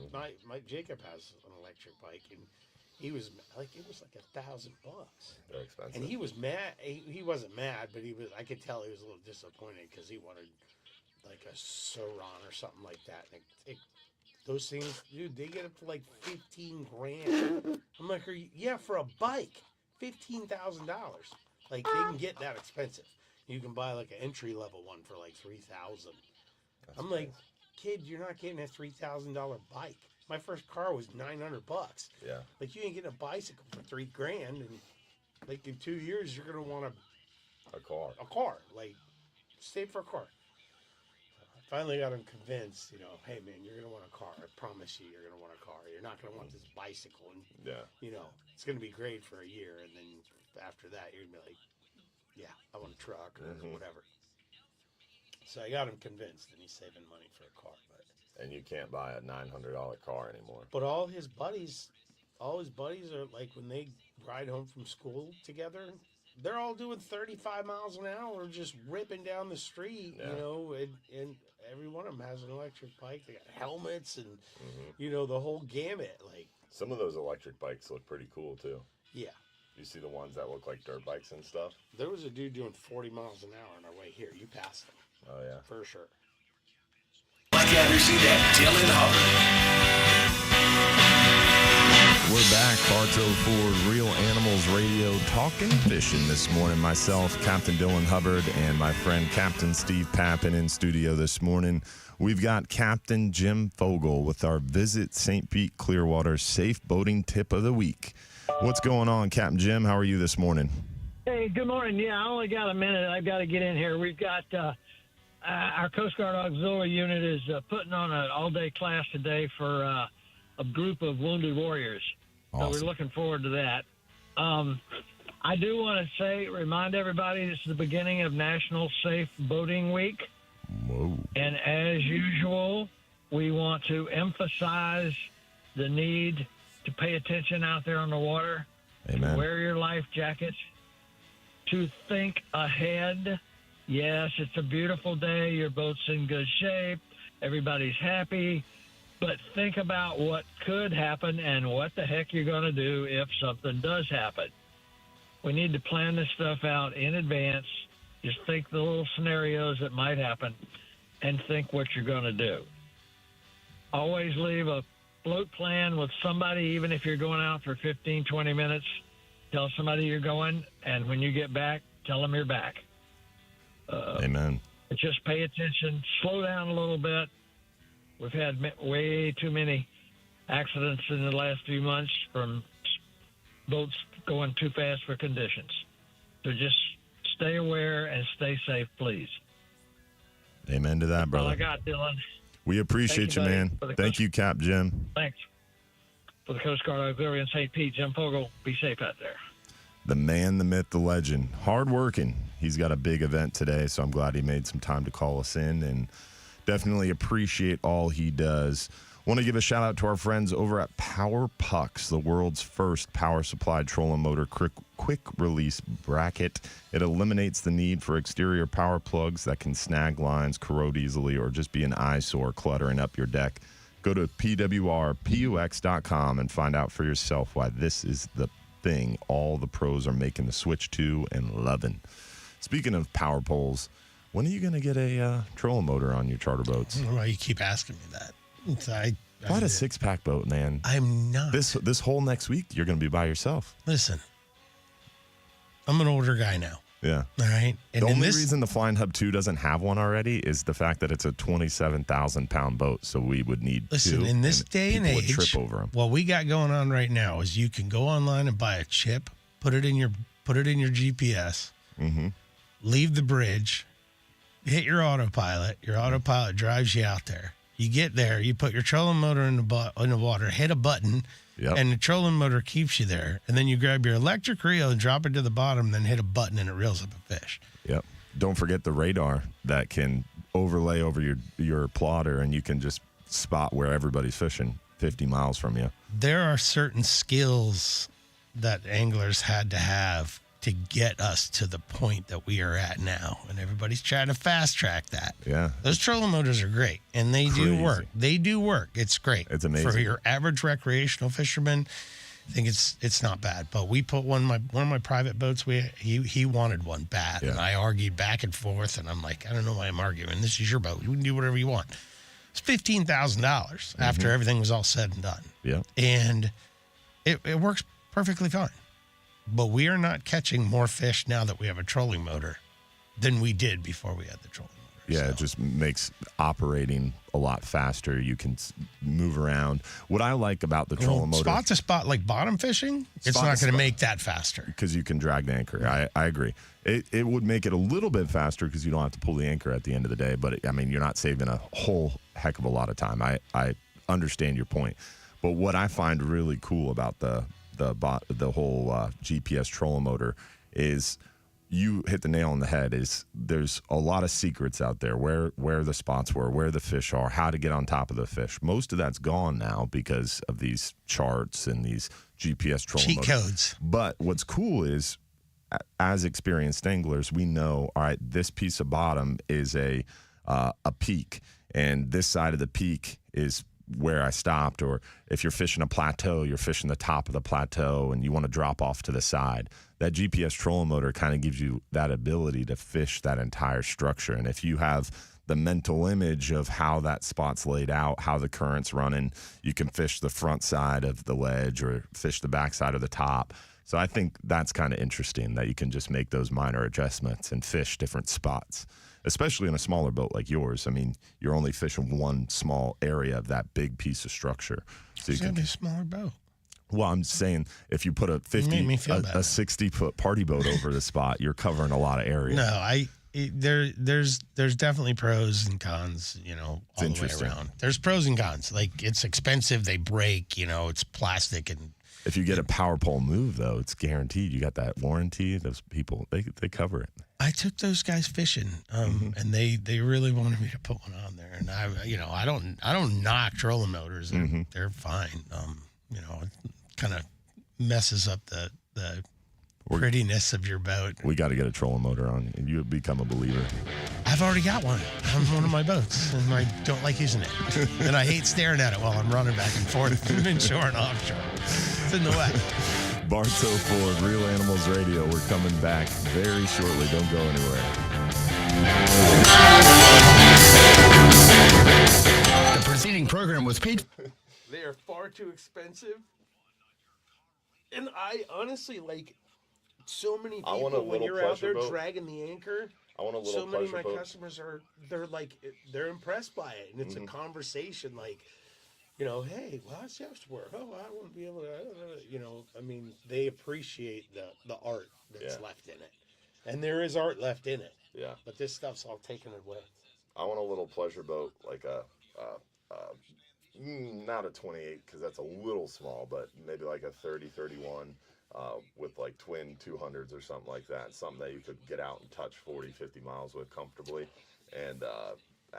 Jacob has an electric bike, and he was like, it was like $1,000. They're expensive. And he was mad. He wasn't mad, but he was. I could tell he was a little disappointed because he wanted like a Sauron or something like that. And those things, dude, they get up to like $15,000. I'm like, yeah, for a bike, $15,000. Like they can get that expensive. You can buy like an entry level one for like $3,000. I'm like, kid, you're not getting a $3,000 bike. My first car was $900. Yeah. Like you ain't getting a bicycle for $3,000, and like in 2 years you're gonna want A car. a car. Like save for a car. I finally got him convinced. Hey man, you're gonna want a car. I promise you, you're gonna want a car. You're not gonna want this bicycle. And Yeah. it's gonna be great for a year, and then after that you're gonna be like, yeah, I want a truck or whatever. So I got him convinced, and he's saving money for a car. And you can't buy a $900 car anymore. But all his buddies are like, when they ride home from school together, they're all doing 35 miles an hour, just ripping down the street, and every one of them has an electric bike. They got helmets and, the whole gamut. Like, Some of those electric bikes look pretty cool too. yeah. You see the ones that look like dirt bikes and stuff? There was a dude doing 40 miles an hour on our way here. You passed him. Oh, yeah. For sure. Mike Anderson and Dylan Hubbard. We're back, Bartow for Real Animals Radio, talking fishing this morning. Myself, Captain Dylan Hubbard, and my friend Captain Steve Papen in studio this morning. We've got Captain Jim Fogel with our Visit St. Pete Clearwater Safe Boating Tip of the Week. What's going on, Captain Jim? How are you this morning? Hey, good morning. Yeah, I only got a minute. I've got to get in here. We've got our Coast Guard Auxiliary Unit is putting on an all-day class today for a group of wounded warriors. Awesome. So we're looking forward to that. I do want to remind everybody, this is the beginning of National Safe Boating Week. Whoa. And as usual, we want to emphasize the need to pay attention out there on the water. Amen. Wear your life jackets. To think ahead. Yes, it's a beautiful day. Your boat's in good shape. Everybody's happy. But think about what could happen and what the heck you're going to do if something does happen. We need to plan this stuff out in advance. Just think the little scenarios that might happen and think what you're going to do. Always leave a float plan with somebody, even if you're going out for 15, 20 minutes. Tell somebody you're going, and when you get back, tell them you're back. Amen. Just pay attention. Slow down a little bit. We've had way too many accidents in the last few months from boats going too fast for conditions. So just stay aware and stay safe, please. Amen to that, brother. All I got, Dylan. We appreciate Thank you, you, man. buddy. Thank you, Cap Jim. Thanks. For the Coast Guard Auxiliary in St. Pete, Jim Fogel, be safe out there. The man, the myth, the legend. Hardworking. He's got a big event today, so I'm glad he made some time to call us in, and definitely appreciate all he does. Want to give a shout out to our friends over at Power Pucks, the world's first power supply trolling motor quick release bracket. It eliminates the need for exterior power plugs that can snag lines, corrode easily, or just be an eyesore cluttering up your deck. Go to pwrpux.com and find out for yourself why this is the thing all the pros are making the switch to and loving. Speaking of power poles, when are you going to get a trolling motor on your charter boats? I don't know why you keep asking me that. Quite a six-pack boat, man. I'm not. This whole next week, you're going to be by yourself. Listen, I'm an older guy now. Yeah. All right. And the only reason the Flying Hub 2 doesn't have one already is the fact that it's a 27,000-pound boat, so we would need two. In this day and age, trip over them. What we got going on right now is you can go online and buy a chip, put it in your GPS, leave the bridge, hit your autopilot. Your autopilot drives you out there. You get there, you put your trolling motor in the water, hit a button, and the trolling motor keeps you there. And then you grab your electric reel and drop it to the bottom, then hit a button and it reels up a fish. Yep. Don't forget the radar that can overlay over your plotter, and you can just spot where everybody's fishing 50 miles from you. There are certain skills that anglers had to have to get us to the point that we are at now. And everybody's trying to fast track that. Yeah. Those trolling motors are great, and they do work. They do work. It's great. It's amazing. For your average recreational fisherman, I think it's not bad. But we put one of my private boats, he wanted one bad. And I argued back and forth, and I'm like, I don't know why I'm arguing. This is your boat. You can do whatever you want. It's $15,000 after everything was all said and done. Yeah. And it works perfectly fine. But we are not catching more fish now that we have a trolling motor than we did before we had the trolling motor. Yeah, it just makes operating a lot faster. You can move around. What I like about the trolling motor... Spot to spot, like bottom fishing, it's not going to make that faster. Because you can drag the anchor. I agree. It would make it a little bit faster because you don't have to pull the anchor at the end of the day. But, you're not saving a whole heck of a lot of time. I understand your point. But what I find really cool about the whole GPS trolling motor is you hit the nail on the head. There's a lot of secrets out there where the spots were, where the fish are, how to get on top of the fish. Most of that's gone now because of these charts and these GPS trolling cheat codes. But what's cool is, as experienced anglers, we know, all right, this piece of bottom is a peak, and this side of the peak is where I stopped. Or if you're fishing a plateau, you're fishing the top of the plateau and you want to drop off to the side. That GPS trolling motor kind of gives you that ability to fish that entire structure. And if you have the mental image of how that spot's laid out, how the current's running, you can fish the front side of the ledge or fish the back side of the top. So I think that's kind of interesting that you can just make those minor adjustments and fish different spots, especially in a smaller boat like yours. I mean, you're only fishing one small area of that big piece of structure. So It's going to be a smaller boat. Well, I'm saying if you put a 60-foot party boat over the spot, you're covering a lot of area. No, there's definitely pros and cons, all the way around. There's pros and cons. Like, it's expensive, they break, it's plastic. And if you get a power pole move, though, it's guaranteed. You got that warranty. Those people, they cover it. I took those guys fishing, and they really wanted me to put one on there. And I don't knock trolling motors. They're fine. It kind of messes up the prettiness of your boat. We got to get a trolling motor on, and you become a believer. I've already got one on one of my boats, and I don't like using it. And I hate staring at it while I'm running back and forth inshore and offshore. It's in the way. Bartow Ford, Real Animals Radio. We're coming back very shortly. Don't go anywhere. The preceding program was paid. They are far too expensive. And I honestly, so many people, when you're out there dragging the anchor, so many of my customers they're impressed by it. And it's a conversation hey, well, how's yours work? Oh, I wouldn't be able to, they appreciate the art that's left in it. And there is art left in it. Yeah. But this stuff's all taken away. I want a little pleasure boat, like not a 28, because that's a little small, but maybe like a 30, 31 with like twin 200s or something like that. Something that you could get out and touch 40, 50 miles with comfortably, and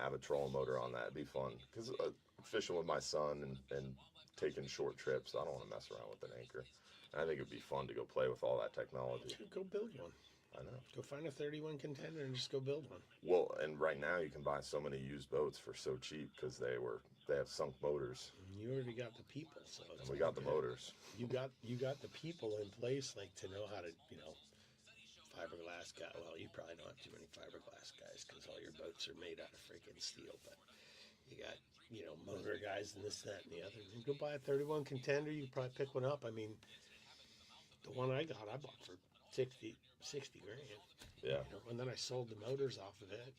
have a trolling motor on that. It'd be fun, because fishing with my son and taking short trips, I don't want to mess around with an anchor. And I think it'd be fun to go play with all that technology. Go build one. I know. Go find a 31 contender and just go build one. Well, and right now you can buy so many used boats for so cheap because they were they have sunk motors. You already got the people, so it's And we got the motors. You got the people in place, like to know how to, fiberglass guy. Well, you probably don't have too many fiberglass guys because all your boats are made out of freaking steel. But you got, motor guys and this, that, and the other. You go buy a 31 Contender, you probably pick one up. I mean, the one I bought for 60 grand. Yeah. And then I sold the motors off of it,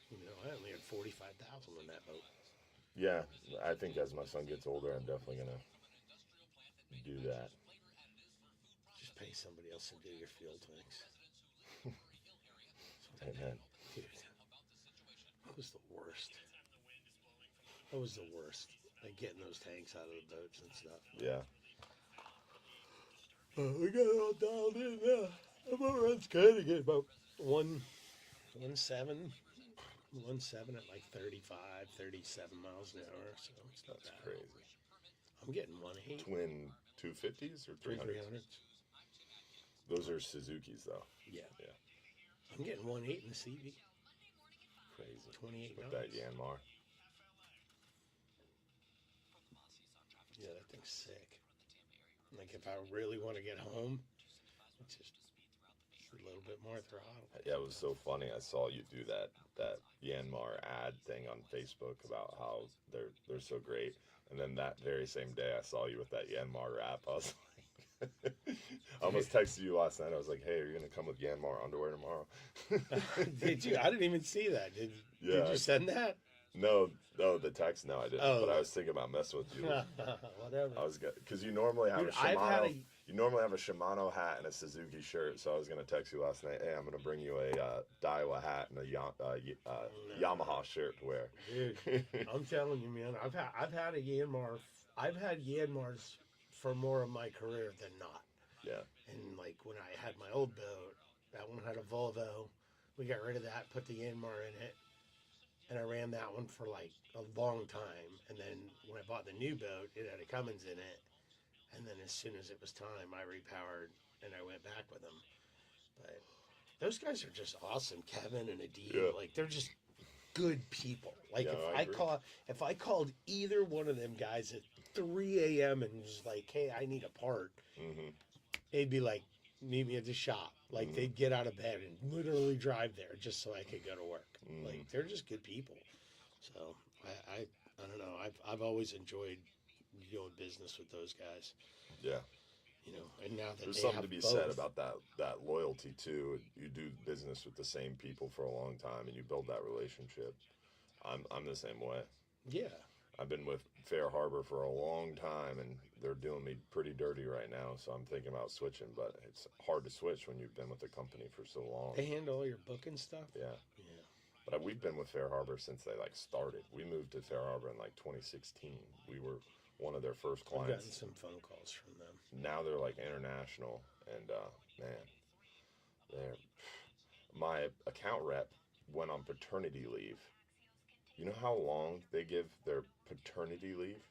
and I only had 45,000 on that boat. Yeah, I think as my son gets older, I'm definitely gonna do that. Just pay somebody else to do your fuel tanks. Amen. Dude, that was the worst. That was the worst. Like getting those tanks out of the boats and stuff. Yeah. We got it all dialed in now. I'm gonna run good again, about 1.7 at like 35, 37 miles an hour. So it's not That's bad. crazy. I'm getting 1.8. Twin 250s or 300s? Those are Suzuki's though. Yeah. Yeah. I'm getting 1.8 in the CV. Crazy. 28 with knots. that Yanmar. Yeah, that thing's sick. Like if I really want to get home, it's just a little bit more throttle. Yeah, it was so funny. I saw you do that Yanmar ad thing on Facebook about how they're so great, and then that very same day I saw you with that Yanmar wrap. I was like, I almost texted you last night. I was like, "Hey, are you gonna come with Yanmar underwear tomorrow?" Did you? I didn't even see that. Did you send that? No, the text. No, I didn't. Oh. But I was thinking about messing with you. Whatever. I was because you normally have Dude, a Shimano. You normally have a Shimano hat and a Suzuki shirt. So I was gonna text you last night. Hey, I'm gonna bring you a Daiwa hat and a Yamaha shirt to wear. Dude, I'm telling you, man. I've had a Yanmar. I've had Yanmars for more of my career than not. Yeah. And like when I had my old boat, that one had a Volvo. We got rid of that, put the Yanmar in it. And I ran that one for like a long time. And then when I bought the new boat, it had a Cummins in it. And then as soon as it was time, I repowered and I went back with them. But those guys are just awesome. Kevin and Adib, Yeah. like they're just good people. Like Yeah, if I called either one of them guys at 3 a.m. and was like, hey, I need a part, they'd be like, meet me at the shop. Like they'd get out of bed and literally drive there just so I could go to work. Like they're just good people. So I don't know. I've always enjoyed doing business with those guys. Yeah. And now that There's they something have to be both, said about that loyalty too. You do business with the same people for a long time and you build that relationship. I'm the same way. Yeah. I've been with Fair Harbor for a long time, and they're doing me pretty dirty right now, so I'm thinking about switching, but it's hard to switch when you've been with the company for so long. They handle all your booking stuff? Yeah. Yeah. But we've been with Fair Harbor since they, started. We moved to Fair Harbor in, 2016. We were one of their first I've gotten clients. some phone calls from them. Now they're, international, and, man, my account rep went on paternity leave. You know how long they give their paternity leave?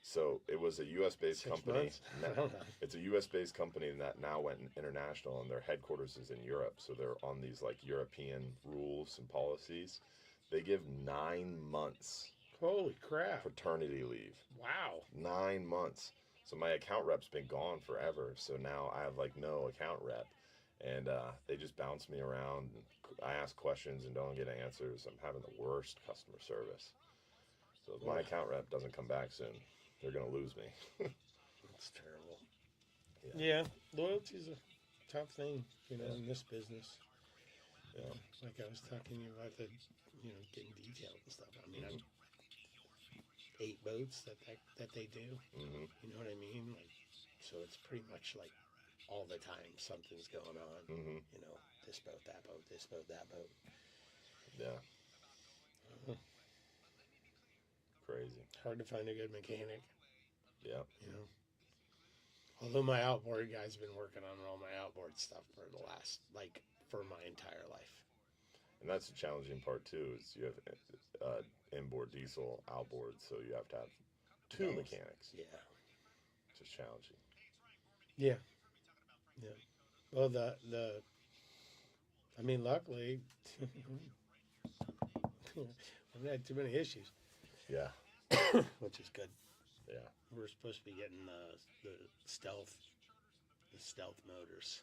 So it was a U.S.-based company. I don't know. It's a U.S.-based company that now went international, and their headquarters is in Europe. So they're on these European rules and policies. They give 9 months Holy crap. paternity leave. Wow. 9 months. So my account rep's been gone forever. So now I have no account rep. And they just bounce me around. I ask questions and don't get answers. I'm having the worst customer service. So if my account rep doesn't come back soon, they're going to lose me. That's terrible. Yeah, loyalty's a tough thing, in this business. Yeah. Like I was talking to you about the, getting detailed and stuff. I mean, I'm 8 boats that they do. Mm-hmm. You know what I mean? So it's pretty much all the time something's going on. Mm-hmm. This boat, that boat, this boat, that boat. Yeah. Crazy. Hard to find a good mechanic. Yeah. Although my outboard guy's been working on all my outboard stuff for the last, for my entire life. And that's the challenging part too, is you have inboard diesel, outboard, so you have to have 2 mechanics. Yeah. Which is challenging. Yeah. Yeah. Well, luckily, when haven't had too many issues, Yeah. which is good. Yeah. We're supposed to be getting the stealth motors.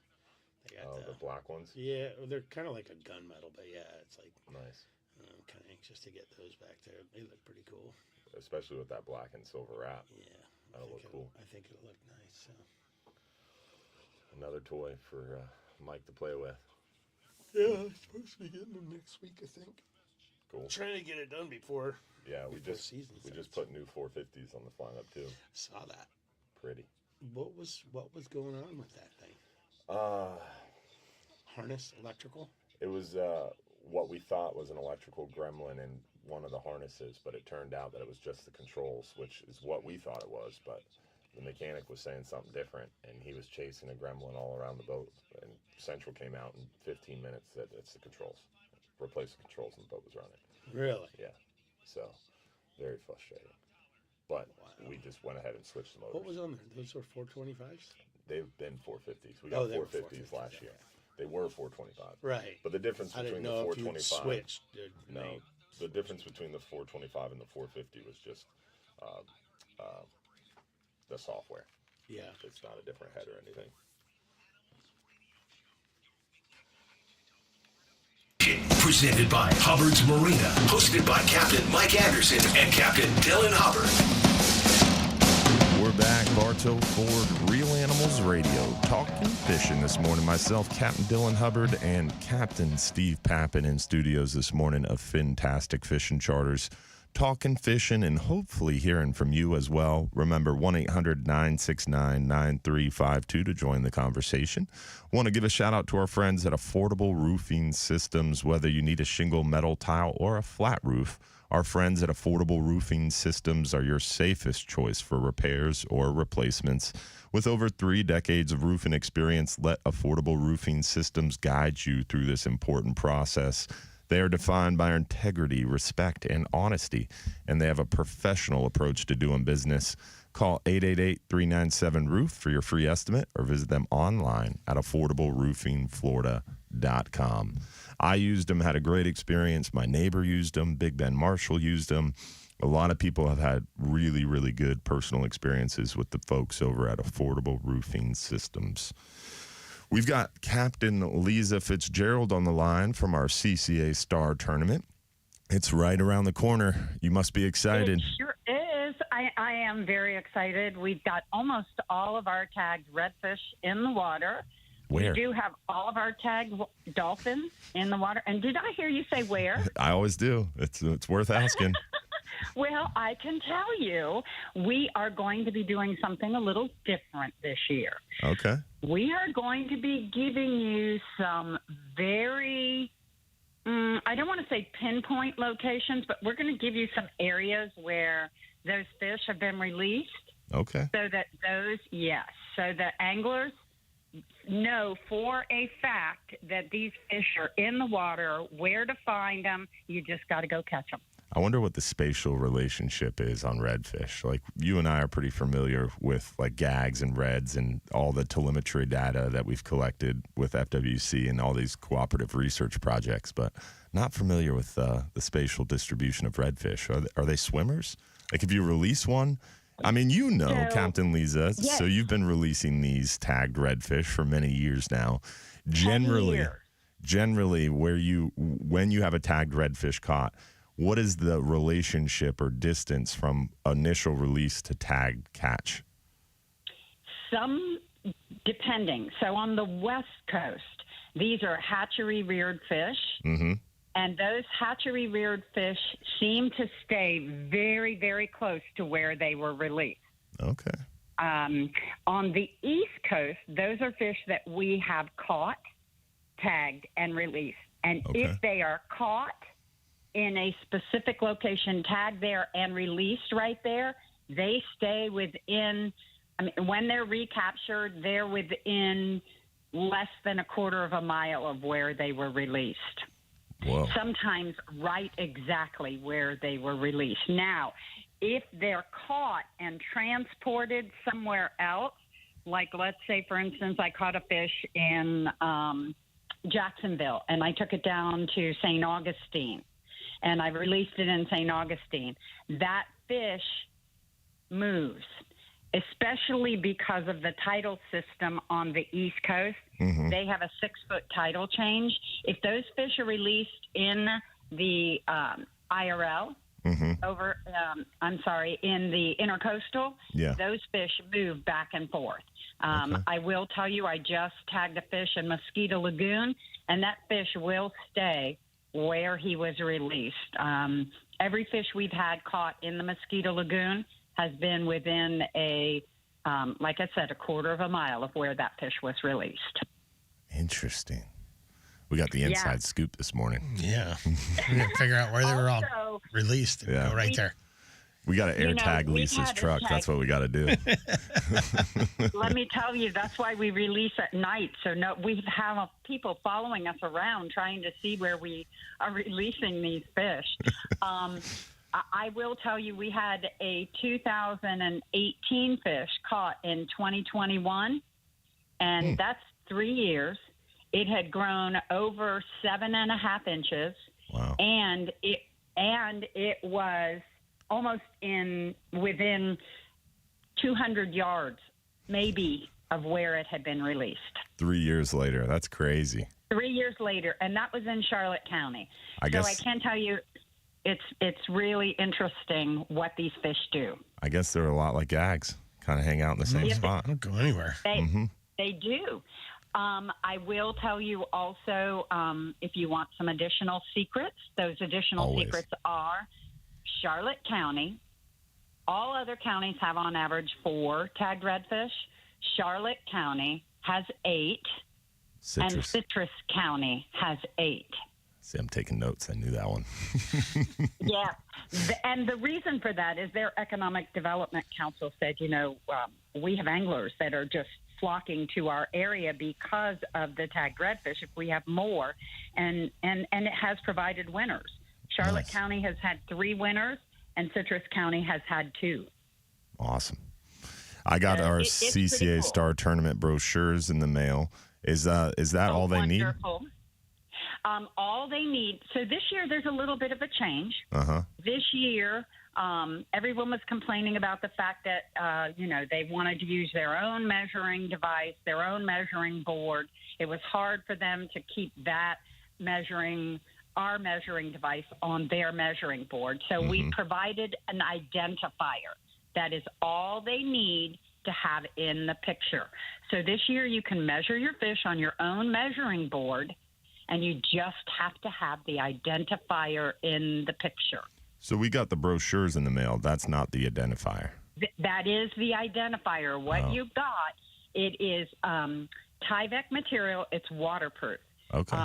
They got The black ones? Yeah, they're kind of like a gunmetal, but yeah, it's like Nice. I'm kind of anxious to get those back there. They look pretty cool. Especially with that black and silver wrap. Yeah. That'll look cool. I think it'll look nice. So. Another toy for Mike to play with. Yeah, I'm supposed to be getting them next week, I think. Cool. Trying to get it done before. Yeah, we just put new 450s on the lineup too. Saw that. Pretty. What was going on with that thing? Harness, electrical? It was what we thought was an electrical gremlin in one of the harnesses, but it turned out that it was just the controls, which is what we thought it was, but the mechanic was saying something different, and he was chasing a gremlin all around the boat, and Central came out in 15 minutes that it's the controls. Replaced the controls, and the boat was running. Really? Yeah. So, very frustrating. But we just went ahead and switched the motors. What was on there? Those were 425s? They've been 450s. We got 450s last year. They were 425. Right. But the difference between the 425... switched. No. The difference between the 425 and the 450 was just the software. Yeah. It's not a different head or anything. Presented by Hubbard's Marina. Hosted by Captain Mike Anderson and Captain Dylan Hubbard. We're back, Bartow Ford Real Animals Radio. Talking fishing this morning. Myself, Captain Dylan Hubbard, and Captain Steve Papen in studios this morning of Fintastic Fishing Charters. Talking fishing and hopefully hearing from you as well. Remember, 1-800-969-9352 to join the conversation. Want to give a shout out to our friends at Affordable Roofing Systems. Whether you need a shingle, metal tile, or a flat roof, our friends at Affordable Roofing Systems are your safest choice for repairs or replacements. With over 3 decades of roofing experience, let Affordable Roofing Systems guide you through this important process. They are defined by integrity, respect, and honesty, and they have a professional approach to doing business. Call 888-397-ROOF for your free estimate or visit them online at affordableroofingflorida.com. I used them, had a great experience. My neighbor used them. Big Ben Marshall used them. A lot of people have had really, really good personal experiences with the folks over at Affordable Roofing Systems. We've got Captain Lisa Fitzgerald on the line from our 6a-8a Star Tournament. It's right around the corner. You must be excited. It sure is. I am very excited. We've got almost all of our tagged redfish in the water. Where? We do have all of our tagged dolphins in the water. And did I hear you say where? I always do. It's worth asking. Well, I can tell you, we are going to be doing something a little different this year. Okay. We are going to be giving you some very, I don't want to say pinpoint locations, but we're going to give you some areas where those fish have been released. Okay. So that so the anglers know for a fact that these fish are in the water, where to find them. You just got to go catch them. I wonder what the spatial relationship is on redfish. Like, you and I are pretty familiar with like gags and reds and all the telemetry data that we've collected with FWC and all these cooperative research projects, but not familiar with the spatial distribution of redfish. Are they swimmers? Like, if you release one, I mean, Captain Lisa, yes. So you've been releasing these tagged redfish for many years now. Generally, when you have a tagged redfish caught, what is the relationship or distance from initial release to tagged catch? Some depending. So on the West Coast, these are hatchery-reared fish. Mm-hmm. And those hatchery-reared fish seem to stay very, very close to where they were released. Okay. On the East Coast, those are fish that we have caught, tagged, and released. And if they are caught in a specific location, tagged there and released right there, they stay within, when they're recaptured, they're within less than a quarter of a mile of where they were released. Whoa. Sometimes right exactly where they were released. Now, if they're caught and transported somewhere else, like let's say, for instance, I caught a fish in Jacksonville and I took it down to St. Augustine. and I released it in St. Augustine. That fish moves, especially because of the tidal system on the East Coast. Mm-hmm. They have a 6-foot tidal change. If those fish are released in the IRL, Mm-hmm. in the intercoastal, Yeah. those fish move back and forth. Okay. I will tell you, I just tagged a fish in Mosquito Lagoon, and that fish will stay where he was released. Every fish we've had caught in the Mosquito Lagoon has been within like I said, a quarter of a mile of where that fish was released. Interesting. We got the inside scoop this morning. Yeah. We got to figure out where they were all released and go right there. We got to air tag Lisa's truck. That's what we got to do. Let me tell you, that's why we release at night. So we have people following us around trying to see where we are releasing these fish. I will tell you, we had a 2018 fish caught in 2021, and that's 3 years. It had grown over 7.5 inches. Wow. And it was almost within 200 yards, maybe, of where it had been released. 3 years later. That's crazy. 3 years later, and that was in Charlotte County. I So I can tell you, it's really interesting what these fish do. I guess they're a lot like gags, kind of hang out in the same spot. Don't go anywhere. They do. I will tell you also, if you want some additional secrets, those additional secrets are Charlotte County. All other counties have on average 4 tagged redfish. Charlotte County has 8, and Citrus County has 8. See, I'm taking notes. I knew that one. Yeah. And the reason for that is their Economic Development Council said, we have anglers that are just flocking to our area because of the tagged redfish. If we have more, and it has provided winners. Charlotte County has had 3 winners, and Citrus County has had 2. Awesome. I got our CCA Star Tournament brochures in the mail. Is that all they need? All they need. So this year there's a little bit of a change. This year, everyone was complaining about the fact that, they wanted to use their own measuring device, their own measuring board. It was hard for them to keep our measuring device on their measuring board. So we provided an identifier. That is all they need to have in the picture. So this year you can measure your fish on your own measuring board, and you just have to have the identifier in the picture. So we got the brochures in the mail. That's not the identifier. That is the identifier. What you got, it is Tyvek material. It's waterproof. Okay.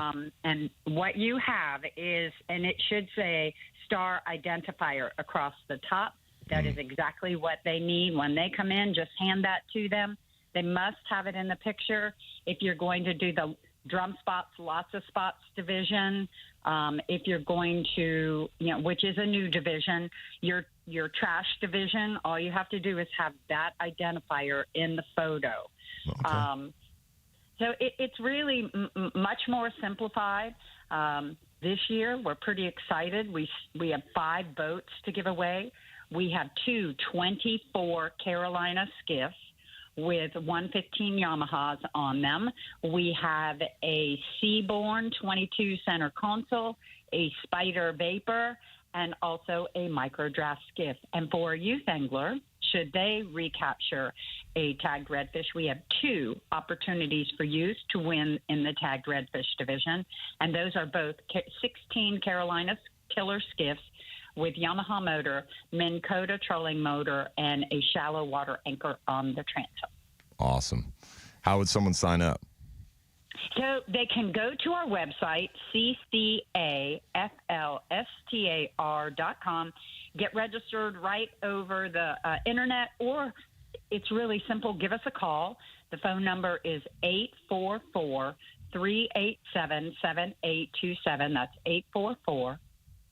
And what you have is, and it should say Star Identifier across the top. That is exactly what they need. When they come in, just hand that to them. They must have it in the picture. If you're going to do the drum spots, lots of spots division, if you're going to, which is a new division, your trash division, all you have to do is have that identifier in the photo. Okay. So it's really much more simplified. This year, we're pretty excited. We have 5 boats to give away. We have 2 24 Carolina skiffs with 115 Yamahas on them. We have a Seaborn 22 center console, a Spider Vapor, and also a microdraft skiff. And for a youth angler, should they recapture a tagged redfish, we have 2 opportunities for youth to win in the tagged redfish division. And those are both 16 Carolina killer skiffs with Yamaha motor, Minn Kota trolling motor, and a shallow water anchor on the transom. Awesome. How would someone sign up? So they can go to our website, CCAFLSTAR.com, get registered right over the internet, or it's really simple. Give us a call. The phone number is 844-387-7827. That's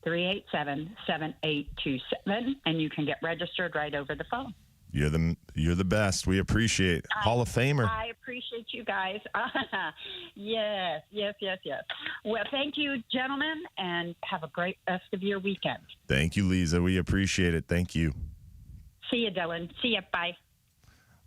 844-387-7827, and you can get registered right over the phone. You're the best. We appreciate Hall of Famer. I appreciate you guys. Yes. Well, thank you, gentlemen, and have a great rest of your weekend. Thank you, Lisa. We appreciate it. Thank you. See you, Dylan. See you. Bye.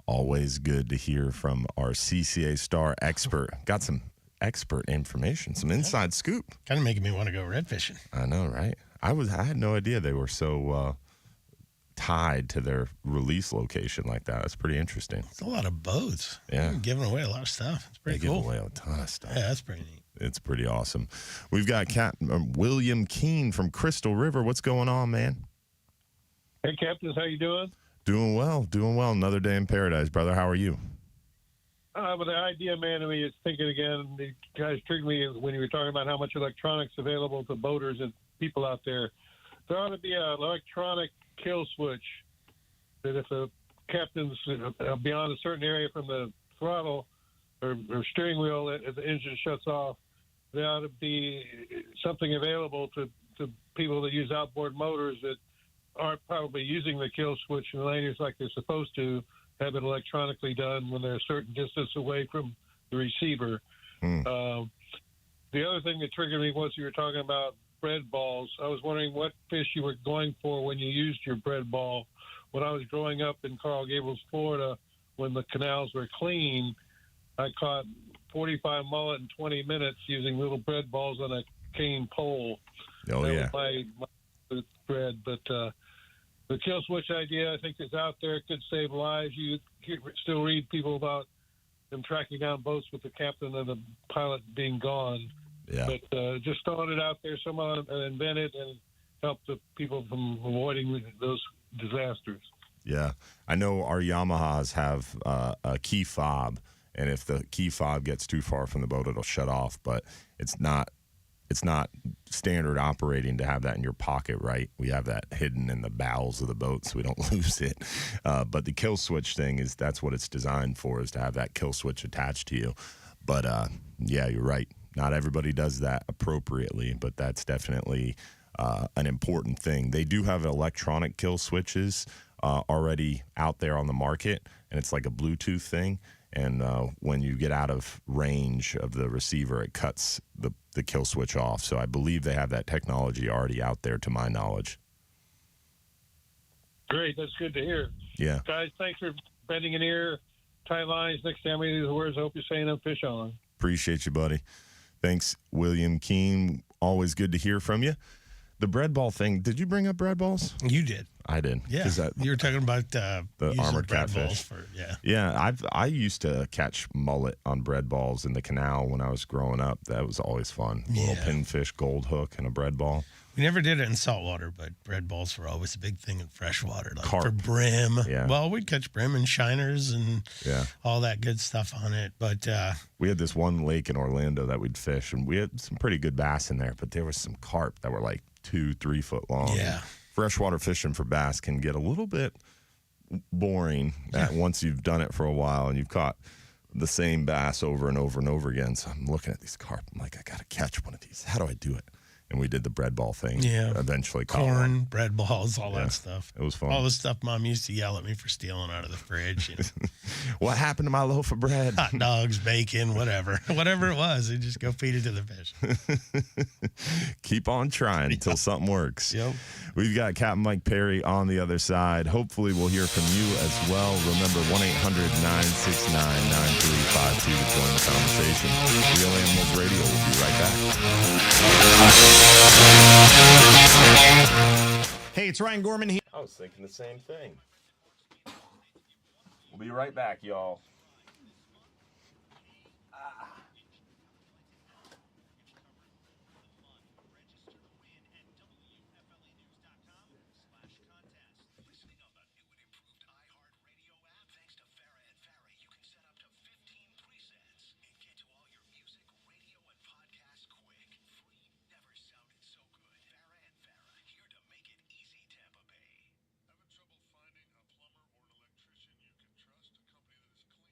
Always good to hear from our CCA Star expert. Got some expert information, some inside scoop. Kind of making me want to go red fishing. I know, right? I had no idea they were so tied to their release location like that. That's pretty interesting. It's a lot of boats. Yeah. They're giving away a lot of stuff. It's pretty cool. They give away a ton of stuff. Yeah, that's pretty neat. It's pretty awesome. We've got William Keene from Crystal River. What's going on, man? Hey, Captain, how you doing? Doing well. Another day in paradise, brother. How are you? But the idea, man, I mean, it's thinking again, the guys triggered me when you were talking about how much electronics available to boaters and people out there. There ought to be an electronic kill switch that if the captain's beyond a certain area from the throttle or steering wheel, if the engine shuts off, there ought to be something available to people that use outboard motors that aren't probably using the kill switch in lanyards like they're supposed to, have it electronically done when they're a certain distance away from the receiver. The other thing that triggered me was you were talking about bread balls. I was wondering what fish you were going for when you used your bread ball. When I was growing up in Coral Gables, Florida, when the canals were clean, I caught 45 mullet in 20 minutes using little bread balls on a cane pole. Oh, that yeah. was my bread. But the kill switch idea, I think, is out there. It could save lives. You still read people about them tracking down boats with the captain and the pilot being gone. Yeah. But just throwing it out there, someone invent it and help the people from avoiding those disasters. Yeah. I know our Yamahas have a key fob, and if the key fob gets too far from the boat, it'll shut off. But it's not standard operating to have that in your pocket, right? We have that hidden in the bowels of the boat so we don't lose it. But the kill switch thing that's what it's designed for, is to have that kill switch attached to you. But yeah, you're right. Not everybody does that appropriately, but that's definitely an important thing. They do have electronic kill switches already out there on the market, and it's like a Bluetooth thing. And when you get out of range of the receiver, it cuts the kill switch off. So I believe they have that technology already out there, to my knowledge. Great. That's good to hear. Yeah. Guys, thanks for bending an ear. Tight lines. Next time we do the words, I hope you're saying them fish on. Appreciate you, buddy. Thanks, William Keene. Always good to hear from you. The bread ball thing, did you bring up bread balls? You did. I did. Yeah. You were talking about the using armored bread catfish. balls Yeah, I used to catch mullet on bread balls in the canal when I was growing up. That was always fun. Little pinfish, gold hook, and a bread ball. We never did it in saltwater, but bread balls were always a big thing in freshwater. Like Carp. for brim. Yeah. Well, we'd catch brim and shiners and all that good stuff on it. But we had this one lake in Orlando that we'd fish, and we had some pretty good bass in there, but there was some carp that were like 2-3 foot long. Yeah. Freshwater fishing for bass can get a little bit boring once you've done it for a while and you've caught the same bass over and over and over again. So I'm looking at these carp. I'm like, I got to catch one of these. How do I do it? And we did the bread ball thing. Yeah. Eventually caught corn, one. bread balls, all that stuff. It was fun. All the stuff Mom used to yell at me for stealing out of the fridge. You know. What happened to my loaf of bread? Hot dogs, bacon, whatever. Whatever it was, you just go feed it to the fish. Keep on trying until something works. Yep. We've got Captain Mike Perry on the other side. Hopefully we'll hear from you as well. Remember, 1-800-969-9352 to join the conversation. Real Animals Radio. We'll be right back. Hey, it's Ryan Gorman here. I was thinking the same thing. We'll be right back, y'all. Having trouble finding a plumber or an electrician you can trust? A company that is clean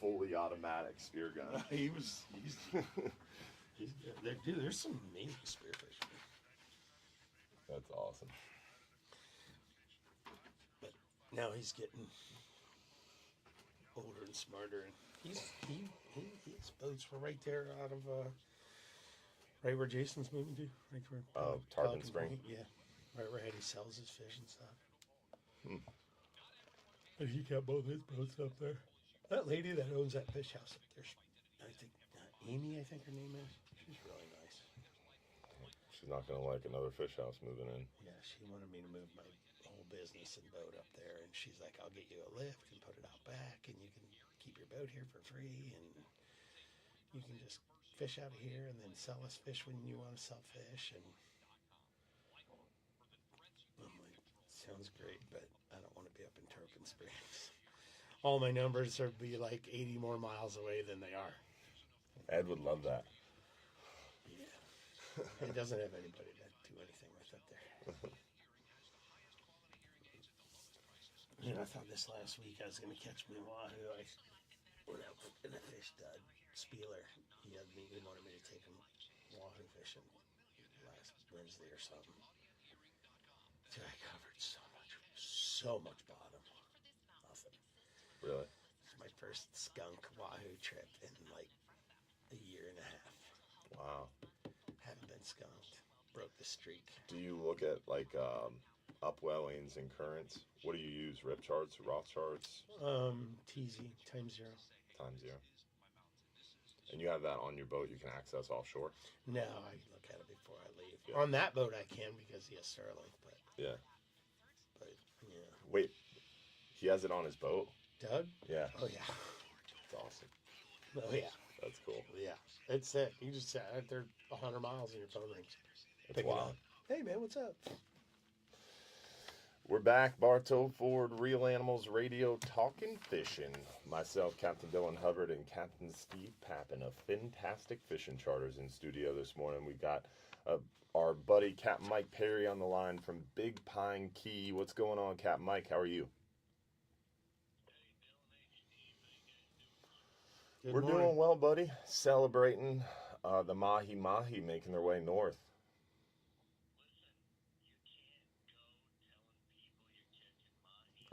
fully automatic spear gun. He's good. Dude, there's some amazing spearfish. That's awesome. But now he's getting older and smarter, and his boats were right there out of right where Jason's moving to, right where Tarpon Spring. Yeah, right where Eddie sells his fish and stuff. Hmm. And he got both his boats up there. That lady that owns that fish house up there, I think Amy, I think her name is. She's really nice. She's not gonna like another fish house moving in. Yeah, she wanted me to move my whole business and boat up there, and she's like, "I'll get you a lift and put it out back, and you can keep your boat here for free, and you can just fish out of here, and then sell us fish when you want to sell fish." And I'm like, "Sounds great, but I don't want to be up in Tarpon Springs. All my numbers are be like 80 more miles away than they are." Ed would love that. Yeah. He doesn't have anybody to do anything with up there. And I thought this last week I was going to catch me a wahoo. I went out and I fished Spieler. He wanted me to take him wahoo fishing last Wednesday or something. So I covered so much bottom. Nothing. Really? It's my first skunk wahoo trip in like a year and a half. Wow. Haven't been skunked. Broke the streak. Do you look at like upwellings and currents? What do you use? Rip charts, Roth charts? TZ, times 0. Times 0. And you have that on your boat you can access offshore? No, I look at it before I leave. Yeah. On that boat I can because he has Sterling, but yeah. But yeah. Wait, he has it on his boat? Doug? Yeah. Oh yeah. That's awesome. Oh yeah. That's cool. Yeah. It's sick. You just sat out there 100 miles and your phone rings. That's wild. Hey man, what's up? We're back, Bartow Ford Real Animals Radio, talking fishing. Myself, Captain Dylan Hubbard, and Captain Steve Papen of Fintastic Fishing Charters in studio this morning. We got our buddy Capt Mike Perry on the line from Big Pine Key. What's going on, Capt Mike? How are you? We're doing well, buddy. Celebrating the Mahi Mahi making their way north.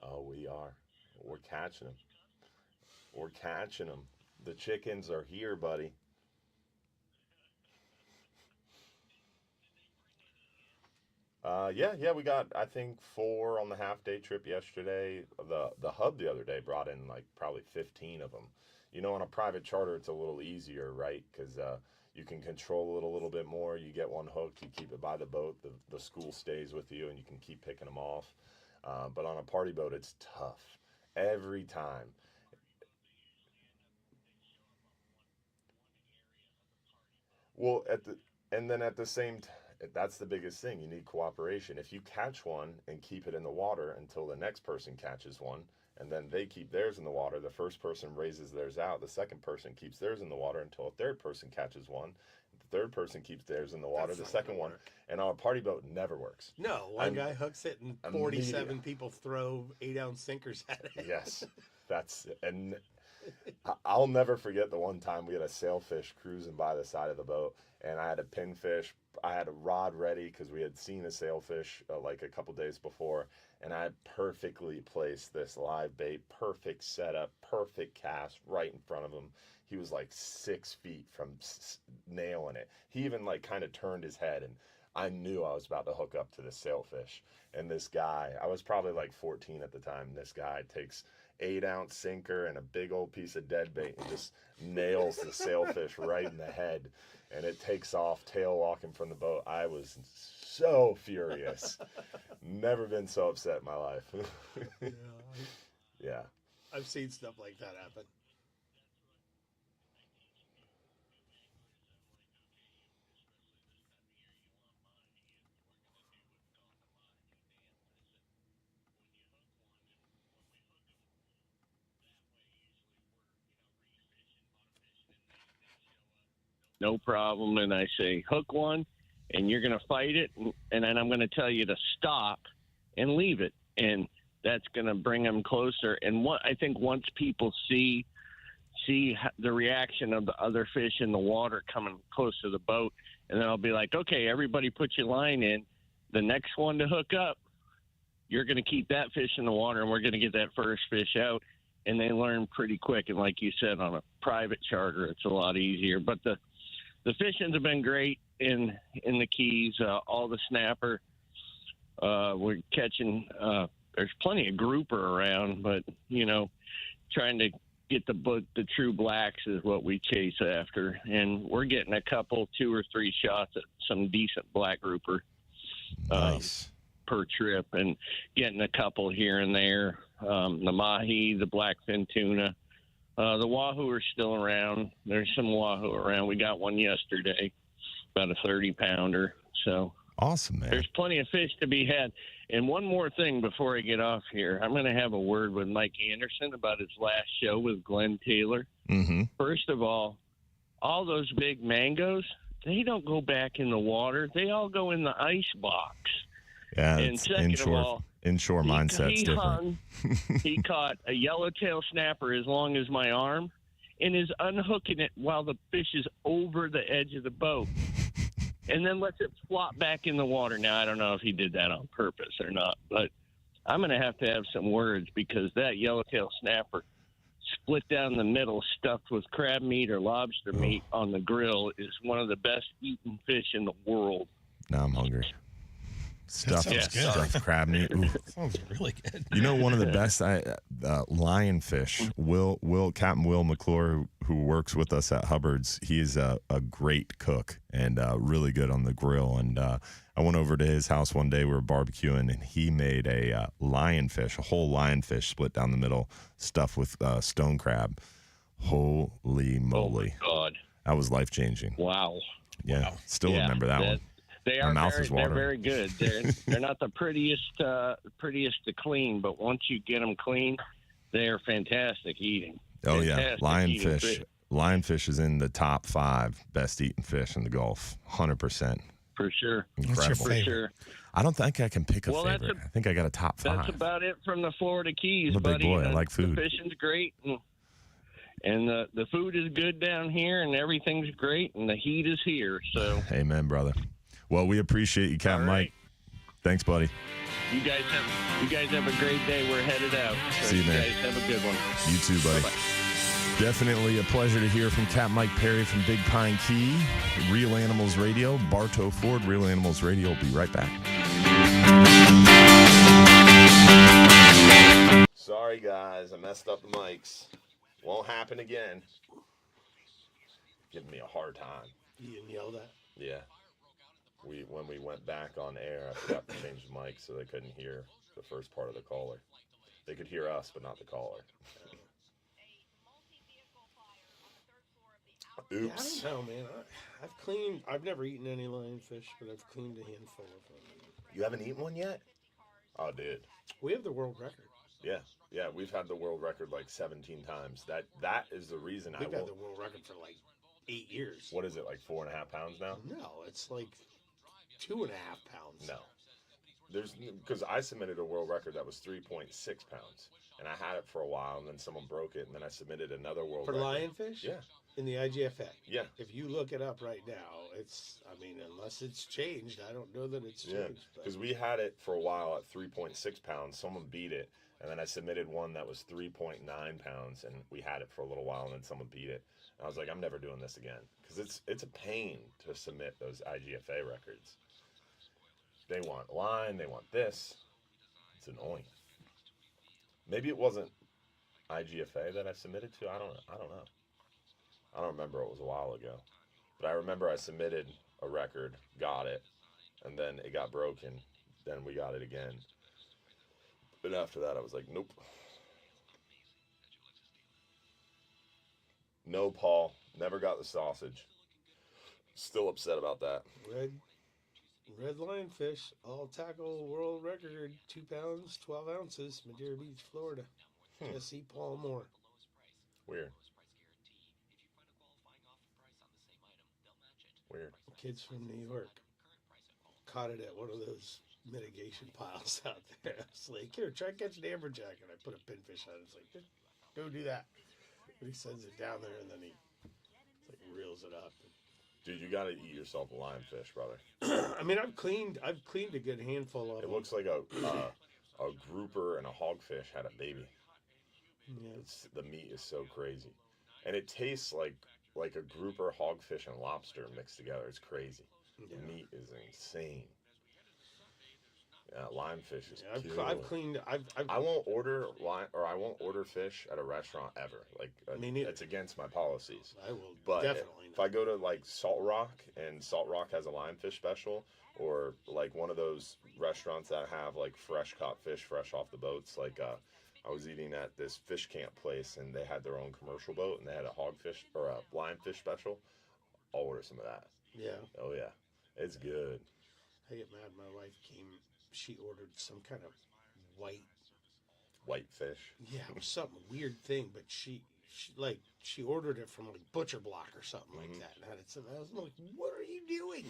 Oh, we are. We're catching them. We're catching them. The chickens are here, buddy. Yeah, we got, I think, 4 on the half-day trip yesterday. The hub the other day brought in, like, probably 15 of them. You know, on a private charter, it's a little easier, right? Because you can control it a little bit more. You get one hooked, you keep it by the boat. The school stays with you, and you can keep picking them off. But on a party boat, it's tough. Every time. Well, at the same time, that's the biggest thing. You need cooperation. If you catch one and keep it in the water until the next person catches one, and then they keep theirs in the water, the first person raises theirs out, the second person keeps theirs in the water until a third person catches one, the third person keeps theirs in the water, the second one, and on a party boat, never works. No, one guy hooks it and 47 people throw 8-ounce sinkers at it. Yes, and I'll never forget the one time we had a sailfish cruising by the side of the boat, and I had a pinfish. I had a rod ready because we had seen a sailfish like a couple days before, and I had perfectly placed this live bait, perfect setup, perfect cast right in front of him. He was like 6 feet from nailing it. He even like kind of turned his head, and I knew I was about to hook up to the sailfish. And this guy, I was probably like 14 at the time, this guy takes 8-ounce sinker and a big old piece of dead bait and just nails the sailfish right in the head, and it takes off tail walking from the boat. I was so furious. Never been so upset in my life. Yeah. I've seen stuff like that happen. No problem. And I say, hook one, and you're going to fight it. And then I'm going to tell you to stop and leave it. And that's going to bring them closer. And what I think once people see see the reaction of the other fish in the water coming close to the boat. And then I'll be like, okay, everybody put your line in. The next one to hook up, you're going to keep that fish in the water, and we're going to get that first fish out. And they learn pretty quick. And like you said, on a private charter, it's a lot easier. But the fishings have been great in the Keys. All the snapper, we're catching. There's plenty of grouper around, but trying to get the true blacks is what we chase after, and we're getting a couple, 2 or 3 shots at some decent black grouper. Nice. Per trip, and getting a couple here and there. The mahi, the blackfin tuna, the wahoo are still around. There's some wahoo around. We got one yesterday, about a 30-pounder. So awesome, man. There's plenty of fish to be had. And one more thing before I get off here, I'm going to have a word with Mike Anderson about his last show with Glenn Taylor. Mm-hmm. First of all those big mangoes, they don't go back in the water. They all go in the ice box. Yeah, and second of all, inshore mindset's different. He caught a yellowtail snapper as long as my arm and is unhooking it while the fish is over the edge of the boat and then lets it flop back in the water. Now, I don't know if he did that on purpose or not, but I'm going to have some words because that yellowtail snapper split down the middle, stuffed with crab meat or lobster meat on the grill is one of the best eaten fish in the world. Now I'm hungry. Stuffed crab meat. Ooh. Sounds really good. One of the best lionfish. Captain Will McClure, who works with us at Hubbard's, he's a great cook and really good on the grill. And I went over to his house one day. We were barbecuing, and he made a lionfish, a whole lionfish split down the middle, stuffed with stone crab. Holy moly! Oh my God, that was life changing. Wow. Yeah, still remember that one. They're very good. They're not the prettiest to clean, but once you get them clean, they are fantastic eating. Oh fantastic lionfish. Lionfish is in the top 5 best eaten fish in the Gulf, 100%. For sure. Incredible. What's your favorite? For sure. I don't think I can pick a favorite. I think I got a top 5. That's about it from the Florida Keys, I'm a big buddy. boy. I like food. The fishing's great, and the food is good down here, and everything's great, and the heat is here. So, amen, brother. Well, we appreciate you, Captain Mike. Thanks, buddy. You guys have a great day. We're headed out. So See you, man. You guys have a good one. You too, buddy. Bye-bye. Definitely a pleasure to hear from Captain Mike Perry from Big Pine Key. Real Animals Radio, Bartow Ford, Real Animals Radio. We'll be right back. Sorry, guys. I messed up the mics. Won't happen again. Giving me a hard time. You didn't yell that? Yeah. When we went back on air, I forgot to change the mic so they couldn't hear the first part of the caller. They could hear us, but not the caller. Oops. Yeah, I don't know, man. I've never eaten any lionfish, but I've cleaned a handful of them. You haven't eaten one yet? Oh, dude. We have the world record. Yeah, we've had the world record like 17 times. That is the reason We've had the world record for like 8 years. What is it, like 4.5 pounds now? No, it's like 2.5 pounds. No. Because I submitted a world record that was 3.6 pounds, and I had it for a while, and then someone broke it, and then I submitted another world record. For lionfish? Yeah. In the IGFA? Yeah. If you look it up right now, unless it's changed, I don't know that it's changed. Yeah, because we had it for a while at 3.6 pounds. Someone beat it, and then I submitted one that was 3.9 pounds, and we had it for a little while, and then someone beat it. And I was like, I'm never doing this again, because it's a pain to submit those IGFA records. They want line, they want this. It's annoying. Maybe it wasn't IGFA that I submitted to. I don't know. I don't remember. It was a while ago. But I remember I submitted a record, got it, and then it got broken. Then we got it again. But after that, I was like, nope. No, Paul. Never got the sausage. Still upset about that. Red lionfish, all tackle world record, 2 pounds, 12 ounces, Madeira Beach, Florida. Jesse Paul Moore. Weird. Kids from New York caught it at one of those mitigation piles out there. I was like, here, try catching an amberjack. And I put a pinfish on it. It's like, just go do that. But he sends it down there, and then he reels it up. Dude, you got to eat yourself a lionfish, brother. I mean, I've cleaned a good handful of them. It looks like a grouper and a hogfish had a baby. Yeah. The meat is so crazy. And it tastes like a grouper, hogfish, and lobster mixed together. It's crazy. Yeah. The meat is insane. Yeah, lionfish is I've cleaned. I won't order I won't order fish at a restaurant ever. Like, it's against my policies. I will definitely. If I go to like Salt Rock and Salt Rock has a lionfish special, or like one of those restaurants that have like fresh caught fish fresh off the boats, like I was eating at this fish camp place and they had their own commercial boat and they had a hogfish or a lionfish special. I'll order some of that. Yeah. Oh yeah, it's good. I get mad. My wife came. She ordered some kind of white fish. Yeah, it was some weird thing, but she ordered it from like Butcher Block or something like that. And I was like, "What are you doing?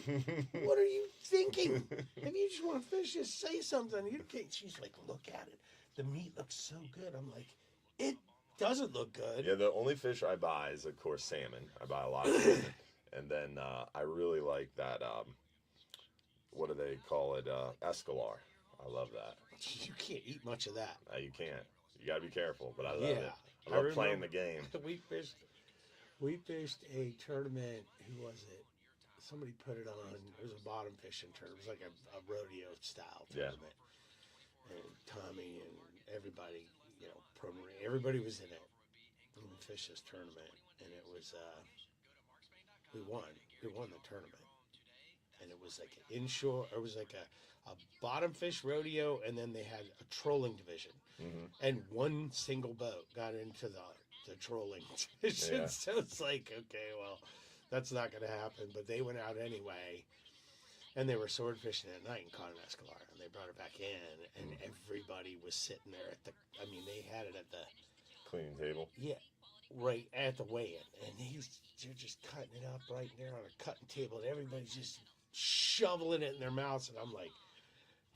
What are you thinking? If you just want fish, just say something." She's like, "Look at it. The meat looks so good." I'm like, "It doesn't look good." Yeah, the only fish I buy is of course salmon. I buy a lot of salmon, and then I really like that. What do they call it? Escalar. I love that. You can't eat much of that. No, you can't. You got to be careful, but I love it. I love playing the game. We fished a tournament. Who was it? Somebody put it on. It was a bottom fishing tournament. It was like a rodeo style tournament. Yeah. And Tommy and everybody, Pro Marine, everybody was in it. And we fished this tournament, and it was we won. We won the tournament. And it was like an inshore, it was like a bottom fish rodeo, and then they had a trolling division. Mm-hmm. And one single boat got into the trolling division. Yeah. So it's like, okay, well, that's not going to happen. But they went out anyway, and they were sword fishing at night and caught an escalar, and they brought it back in, and everybody was sitting there they had it at the cleaning table. Yeah. Right at the weigh-in, and they're just cutting it up right there on a cutting table, and everybody's just shoveling it in their mouths, and I'm like,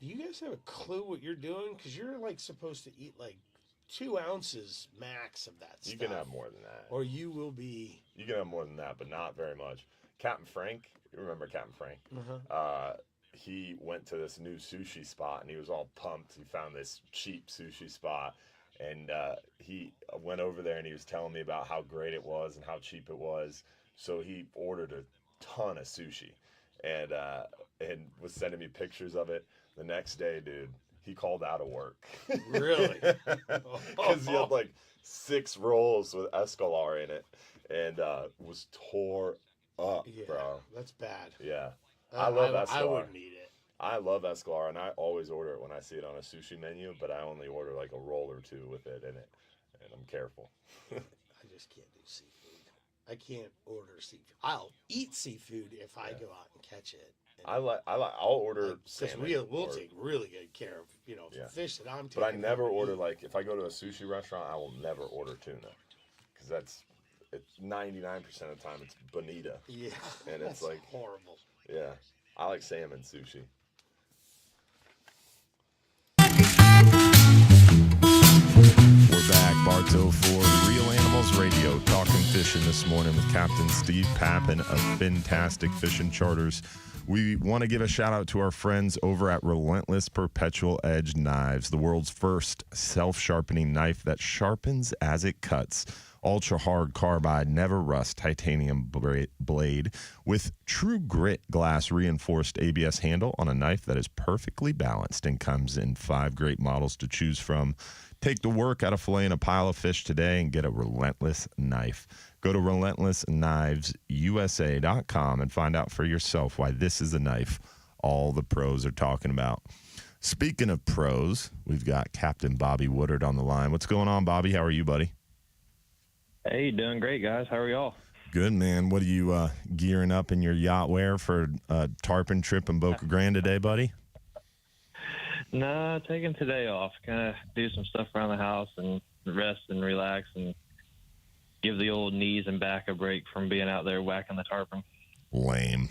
do you guys have a clue what you're doing? Because you're like supposed to eat like 2 ounces max of that stuff. You can have more than that. Or you will be... You can have more than that, but not very much. Captain Frank, you remember Captain Frank? Uh-huh. He went to this new sushi spot, and he was all pumped. He found this cheap sushi spot, and he went over there, and he was telling me about how great it was and how cheap it was. So he ordered a ton of sushi. And was sending me pictures of it. The next day, dude, he called out of work. Really? Because he had like 6 rolls with escalar in it, and was tore up, bro. That's bad. Yeah, I love escalar. I wouldn't eat it. I love escalar, and I always order it when I see it on a sushi menu. But I only order like a roll or 2 with it in it, and I'm careful. I just can't do seafood. I can't order seafood. I'll eat seafood if I go out and catch it. I'll order salmon. We'll take really good care of fish that I'm taking. But I never order, like, if I go to a sushi restaurant, I will never order tuna. Because it's 99% of the time it's bonita. Yeah. And it's like horrible. Yeah. I like salmon sushi. We're back, Bartow for Real Animals Radio, talking fishing this morning with Captain Steve Papen of Fintastic Fishing Charters. We want to give a shout out to our friends over at Relentless Perpetual Edge Knives, the world's first self-sharpening knife that sharpens as it cuts. Ultra hard carbide, never rust titanium blade with true grit glass reinforced ABS handle on a knife that is perfectly balanced and comes in 5 great models to choose from. Take the work out of filleting a pile of fish today and get a Relentless knife. Go to relentlessknivesusa.com and find out for yourself why this is a knife all the pros are talking about. Speaking of pros, we've got Captain Bobby Woodard on the line. What's going on, Bobby? How are you, buddy? Hey, doing great, guys. How are y'all? Good, man. What are you gearing up in your yacht wear for a tarpon trip in Boca Grande today, buddy? Nah, taking today off. Kind of do some stuff around the house and rest and relax and give the old knees and back a break from being out there whacking the tarpon. Lame.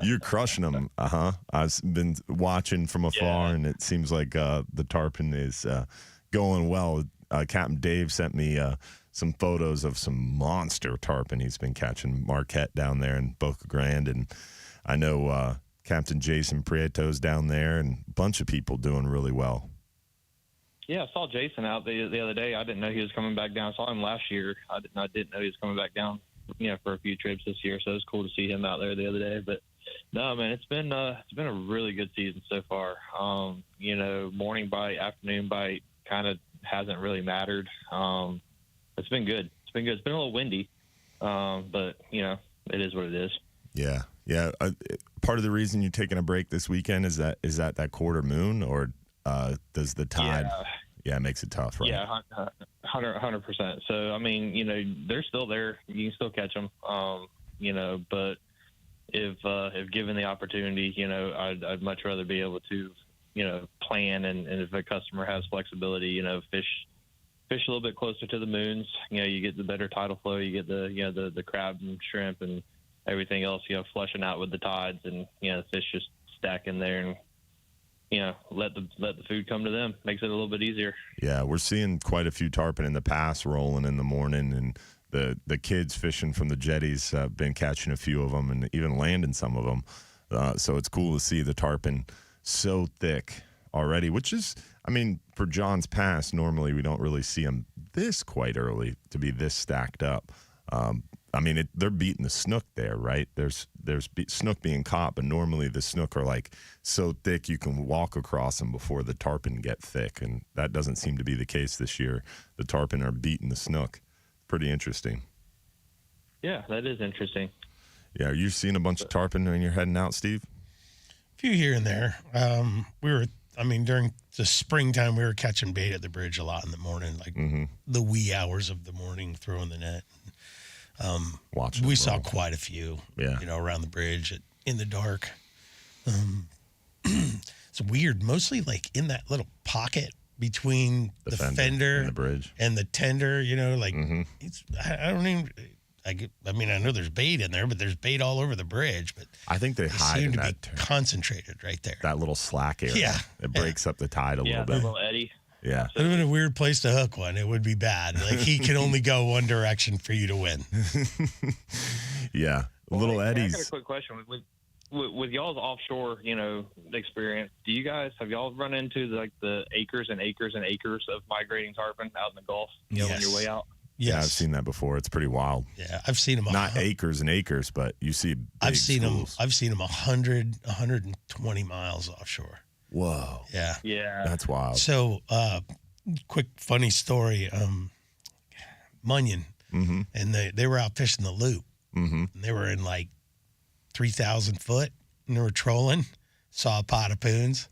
You're crushing them. I've been watching from afar, and it seems like the tarpon is going well. Captain Dave sent me some photos of some monster tarpon he's been catching, Marquette down there in Boca Grande, and I know Captain Jason Prieto's down there, and a bunch of people doing really well. Yeah, I saw Jason out the other day. I didn't know he was coming back down. I saw him last year. I didn't know he was coming back down, for a few trips this year. So it was cool to see him out there the other day. But no, man, it's been a really good season so far. Morning bite, afternoon bite kind of hasn't really mattered. It's been good. It's been a little windy, but it is what it is. Yeah. Part of the reason you're taking a break this weekend is that quarter moon, or does the tide? Yeah, it makes it tough, right? Yeah, 100%. So I mean, they're still there. You can still catch them. But if given the opportunity, I'd much rather be able to, plan and if a customer has flexibility, fish a little bit closer to the moons. You get the better tidal flow. You get the crab and shrimp and everything else, flushing out with the tides, and the fish just stack in there and let the food come to them. Makes it a little bit easier. Yeah, we're seeing quite a few tarpon in the pass rolling in the morning, and the kids fishing from the jetties have been catching a few of them and even landing some of them. So it's cool to see the tarpon so thick already, which is, for John's Pass, normally we don't really see them this quite early to be this stacked up. They're beating the snook there, right? There's snook being caught, but normally the snook are like so thick you can walk across them before the tarpon get thick, and that doesn't seem to be the case this year. The tarpon are beating the snook. Pretty interesting. Yeah, that is interesting. Yeah, are you seeing a bunch of tarpon when you're heading out, Steve? A few here and there. During the springtime, we were catching bait at the bridge a lot in the morning, like the wee hours of the morning, throwing the net. We saw quite a few, around the bridge in the dark. It's weird, mostly like in that little pocket between the fender and the bridge and the tender, I know there's bait in there, but there's bait all over the bridge. But I think they hide seem in to that be concentrated right there. That little slack area. Yeah. It breaks up the tide a little bit. Yeah, little eddy. Yeah. It would have been a weird place to hook one. It would be bad. Like, he can only go one direction for you to win. Yeah. Little eddies. I got a quick question. With y'all's offshore, experience, have y'all run into the acres and acres and acres of migrating tarpon out in the Gulf, on your way out? Yes. Yeah, I've seen that before. It's pretty wild. Yeah, I've seen them. Not acres and acres, but you see big I've seen schools. them 100, 120 miles offshore. Whoa. Yeah. Yeah. That's wild. So, quick funny story. Munyon, and they were out fishing the loop. And they were in like 3,000 foot, and they were trolling. Saw a pot of poons,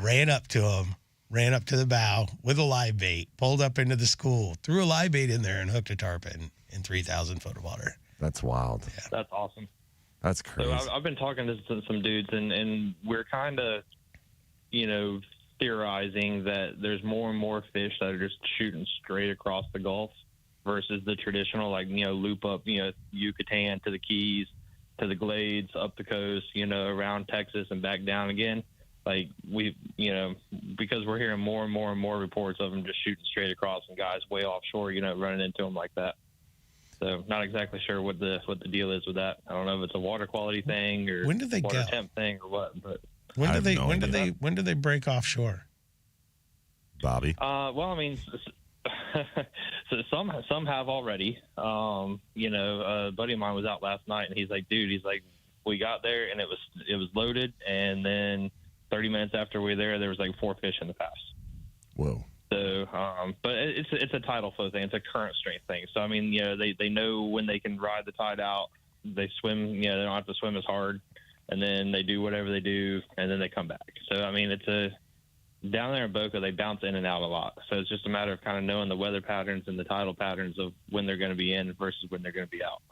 ran up to them, ran up to the bow with a live bait, pulled up into the school, threw a live bait in there, and hooked a tarpon in 3,000 foot of water. That's wild. Yeah. That's awesome. That's crazy. So I've been talking to some dudes, and we're kind of, theorizing that there's more and more fish that are just shooting straight across the Gulf versus the traditional, loop up, Yucatan to the Keys, to the Glades, up the coast, around Texas and back down again. Like because we're hearing more and more and more reports of them just shooting straight across and guys way offshore, running into them like that. So not exactly sure what the deal is with that. I don't know if it's a water quality thing or when do they water go? temp thing or what, but when do they break offshore? Bobby? So some have already. A buddy of mine was out last night, and he's like, we got there and it was loaded, and then 30 minutes after we were there was like 4 fish in the pass. Whoa. So, but it's a tidal flow thing. It's a current strength thing. So they know when they can ride the tide out. They swim. They don't have to swim as hard, and then they do whatever they do, and then they come back. So it's down there in Boca, they bounce in and out a lot. So it's just a matter of kind of knowing the weather patterns and the tidal patterns of when they're going to be in versus when they're going to be out.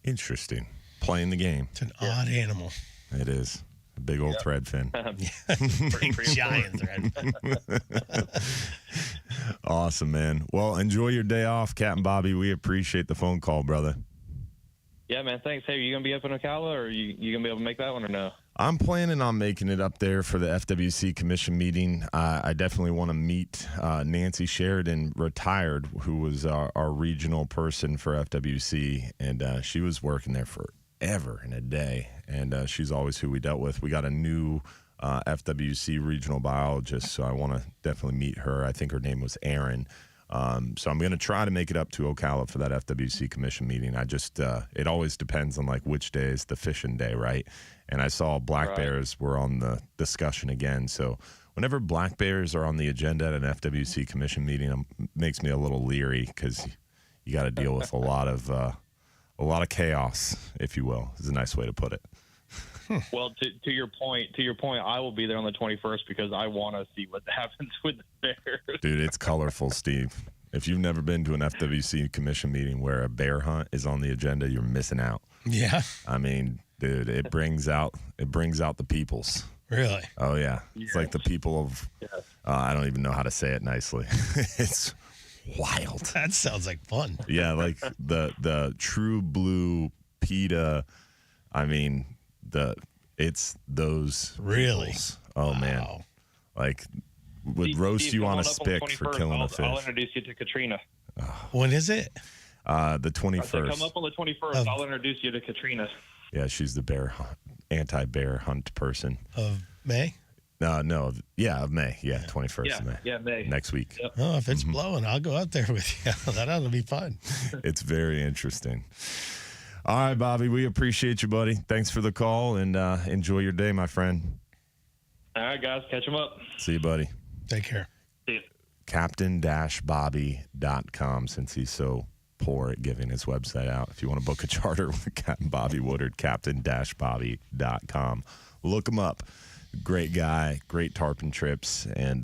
Interesting. Playing the game. It's an odd animal. It is. A big old thread fin. Pretty giant thread fin. Awesome, man. Well, enjoy your day off, Captain Bobby. We appreciate the phone call, brother. Yeah, man. Thanks. Hey, are you going to be up in Ocala, or are you going to be able to make that one or no? I'm planning on making it up there for the FWC commission meeting. I definitely want to meet Nancy Sheridan, retired, who was our regional person for FWC, and she was working there forever and a day, and she's always who we dealt with. We got a new FWC regional biologist, so I want to definitely meet her. I think her name was Erin. So I'm going to try to make it up to Ocala for that FWC commission meeting. I just, it always depends on like which day is the fishing day, right? And I saw black bears were on the discussion again. So whenever black bears are on the agenda at an FWC commission meeting, it makes me a little leery because you got to deal with a lot of chaos, if you will, is a nice way to put it. Well, to your point, I will be there on the 21st because I want to see what happens with the bears. Dude, it's colorful, Steve. If you've never been to an FWC commission meeting where a bear hunt is on the agenda, you're missing out. Yeah. I mean, dude, it brings out the peoples. Really? Oh yeah. It's like the people of. I don't even know how to say it nicely. It's wild. That sounds like fun. Yeah, like the true blue PETA. I mean. It's those really peoples. Oh man, like would roast you on a stick for killing a fish. I'll introduce you to Katrina. When is it? The 21st. Come up on the 21st. I'll introduce you to Katrina. Yeah, she's the anti-bear hunt person. Of May? No, of May. Yeah, 21st of May. Yeah, May. Next week. Yep. Oh, if it's blowing, I'll go out there with you. That ought to be fun. It's very interesting. All right, Bobby, we appreciate you, buddy. Thanks for the call, and enjoy your day, my friend. All right, guys. Catch them up. See you, buddy. Take care. See you. Captain-Bobby.com, since he's so poor at giving his website out. If you want to book a charter with Captain Bobby Woodard, Captain-Bobby.com. Look him up. Great guy, great tarpon trips, and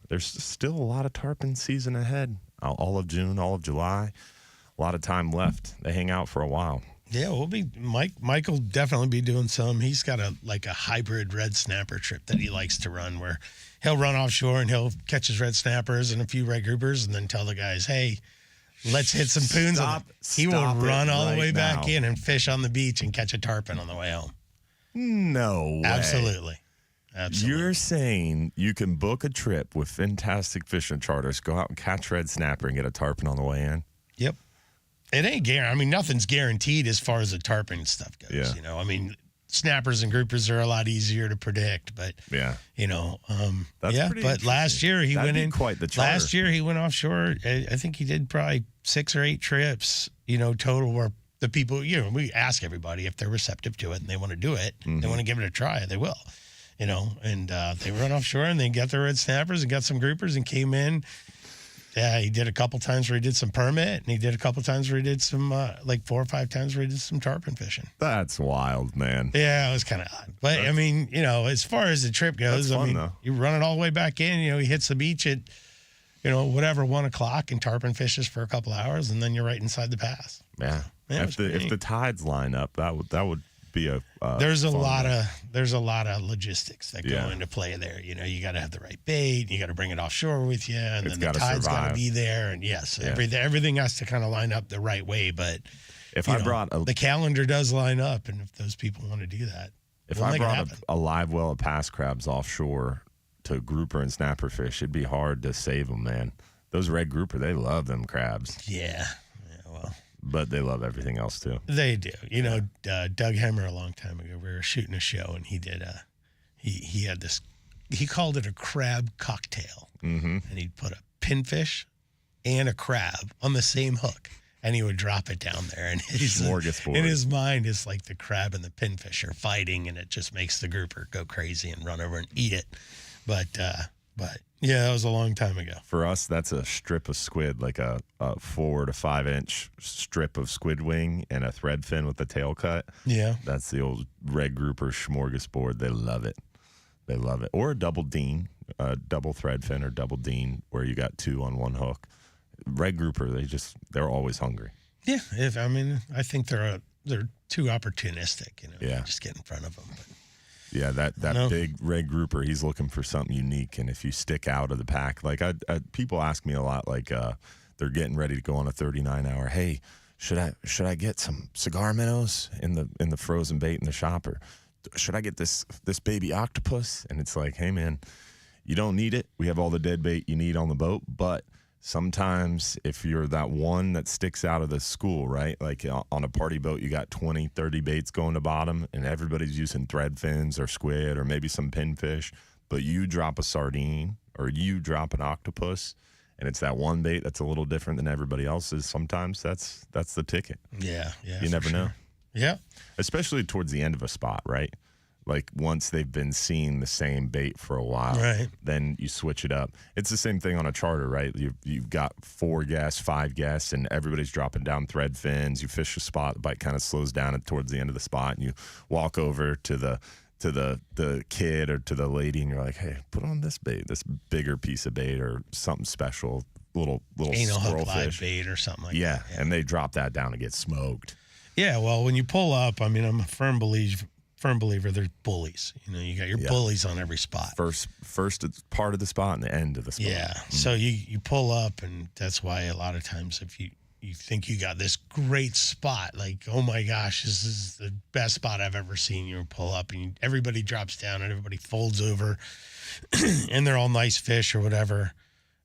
there's still a lot of tarpon season ahead. All of June, all of July. A lot of time left. They hang out for a while. Yeah, Mike will definitely be doing some. He's got a hybrid red snapper trip that he likes to run where he'll run offshore and he'll catch his red snappers and a few red groupers and then tell the guys, hey, let's hit some poons. He will run all the way back in and fish on the beach and catch a tarpon on the way home. No way. Absolutely. You're saying you can book a trip with Fintastic Fishing Charters, go out and catch red snapper and get a tarpon on the way in? Yep. It ain't guaranteed. I mean, nothing's guaranteed as far as the tarpon stuff goes. Yeah. You know, I mean, snappers and groupers are a lot easier to predict, but you know, But last year he went in. Quite the charter. Last year he went offshore. I think he did probably 6 or 8 trips. You know, total where the people. You know, we ask everybody if they're receptive to it and they want to do it. Mm-hmm. They want to give it a try. They will. You know, and they run offshore and they got their red snappers and got some groupers and came in. Yeah, he did a couple times where he did some permit, and he did a couple times where he did some, 4 or 5 times where he did some tarpon fishing. That's wild, man. Yeah, it was kind of odd. But, I mean, you know, as far as the trip goes, fun, I mean, though. you run it all the way back in. You know, he hits the beach at, 1 o'clock and tarpon fishes for a couple hours, and then you're right inside the pass. Yeah. If the tides line up, that would be a there's a lot of logistics that go into play there. You know, you got to have the right bait, you got to bring it offshore with you, and then the tide's got to be there, and everything has to kind of line up the right way. But if I brought the calendar does line up, and if those people want to do that, if I brought a live well of pass crabs offshore to grouper and snapper fish, it'd be hard to save them, man. Those red grouper, they love them crabs. Yeah. But they love everything else too. They do. You know, Doug Hemmer a long time ago, we were shooting a show and he did he had this, he called it a crab cocktail. Mm-hmm. And he'd put a pinfish and a crab on the same hook and he would drop it down there. And smorgasbord. In his mind, it's like the crab and the pinfish are fighting and it just makes the grouper go crazy and run over and eat it. But yeah, that was a long time ago. For us, that's a strip of squid, like a 4 to 5 inch strip of squid wing and a thread fin with the tail cut. Yeah. That's the old red grouper smorgasbord. They love it. They love it. Or a double dean, double thread fin or double dean where you got 2 on 1 hook. Red grouper, they're always hungry. Yeah. I think they're too opportunistic, Yeah. Just get in front of them. But. Yeah, that big red grouper, he's looking for something unique. And if you stick out of the pack, like people ask me a lot, like they're getting ready to go on a 39-hour. Hey, should I get some cigar minnows in the frozen bait in the shop, or should I get this baby octopus? And it's like, hey, man, you don't need it. We have all the dead bait you need on the boat. But sometimes if you're that one that sticks out of the school, right? Like on a party boat, you got 20, 30 baits going to bottom, and everybody's using thread fins or squid or maybe some pinfish. But you drop a sardine or you drop an octopus, and it's that one bait that's a little different than everybody else's. Sometimes that's the ticket. Yeah. You never know. Yeah. Especially towards the end of a spot, right? Like once they've been seeing the same bait for a while, right, then you switch it up. It's the same thing on a charter, right? You've got 4 guests, 5 guests, and everybody's dropping down thread fins. You fish a spot, the bite kind of slows down towards the end of the spot, and you walk over to the kid or to the lady, and you're like, hey, put on this bait, this bigger piece of bait or something special, little anal hook live fish bait or something like that. Yeah, and they drop that down and get smoked. Yeah, well, when you pull up, I mean, I'm a firm believer they're bullies. You know, you got your bullies on every spot. First part of the spot and the end of the spot. Yeah, so you pull up, and that's why a lot of times if you think you got this great spot, like, oh my gosh, this is the best spot I've ever seen, you pull up and everybody drops down and everybody folds over and they're all nice fish or whatever.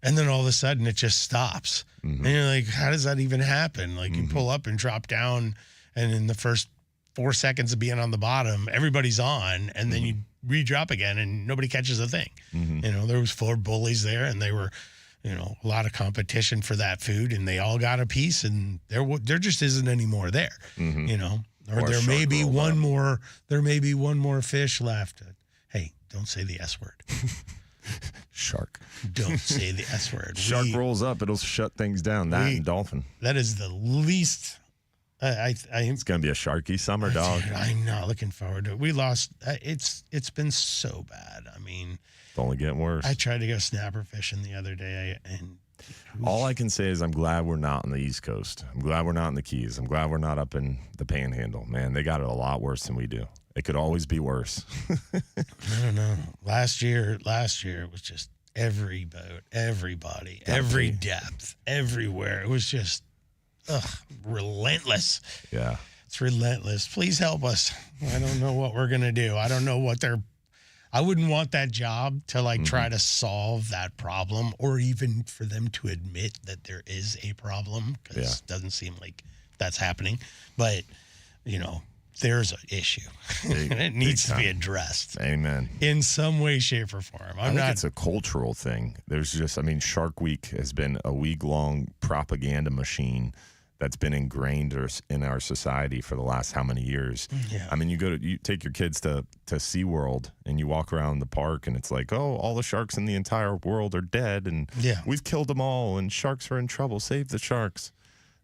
And then all of a sudden it just stops. And you're like, how does that even happen? Like you pull up and drop down, and in the first 4 seconds of being on the bottom, everybody's on, and then you re-drop again and nobody catches a thing. You know, there was 4 bullies there, and they were, you know, a lot of competition for that food, and they all got a piece, and there just isn't any more there, you know, or there may be one more, fish left. Hey, don't say the S word. Shark. Don't say the S word. Shark rolls up, it'll shut things down. That and dolphin. That is the least. It's gonna be a sharky summer, dog. Dude, I'm not looking forward to it. We lost. It's been so bad. I mean, it's only getting worse. I tried to go snapper fishing the other day, and all I can say is I'm glad we're not on the East Coast. I'm glad we're not in the Keys. I'm glad we're not up in the Panhandle. Man, they got it a lot worse than we do. It could always be worse. I don't know. Last year it was just every boat, everybody, every depth, everywhere. It was just relentless. Yeah. It's relentless. Please help us. I don't know what we're going to do. I don't know what I wouldn't want that job to like try to solve that problem, or even for them to admit that there is a problem, because it doesn't seem like that's happening. But, you know, there's an issue. And it needs to be addressed. Amen. In some way, shape, or form. I think it's a cultural thing. There's just, I mean, Shark Week has been a week-long propaganda machine that's been ingrained in our society for the last how many years. Yeah. I mean, you take your kids to SeaWorld and you walk around the park and it's like, oh, all the sharks in the entire world are dead and we've killed them all and sharks are in trouble. Save the sharks.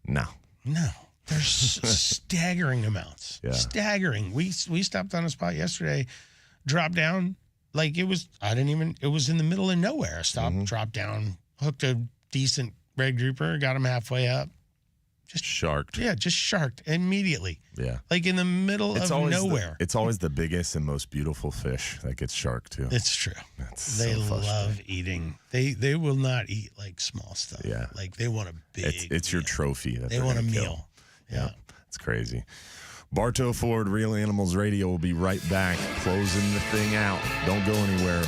No. There's staggering amounts. Yeah. Staggering. We stopped on a spot yesterday, dropped down, like it was in the middle of nowhere. Stopped, dropped down, hooked a decent red grouper, got him halfway up. Just sharked. Yeah, just sharked immediately. Yeah. Like in the middle of nowhere. It's always the biggest and most beautiful fish that gets sharked too. It's true. They love eating. They will not eat like small stuff. Yeah. Like they want a big It's your trophy. They want a meal. Yeah. It's crazy. Bartow Ford Real Animals Radio will be right back, closing the thing out. Don't go anywhere.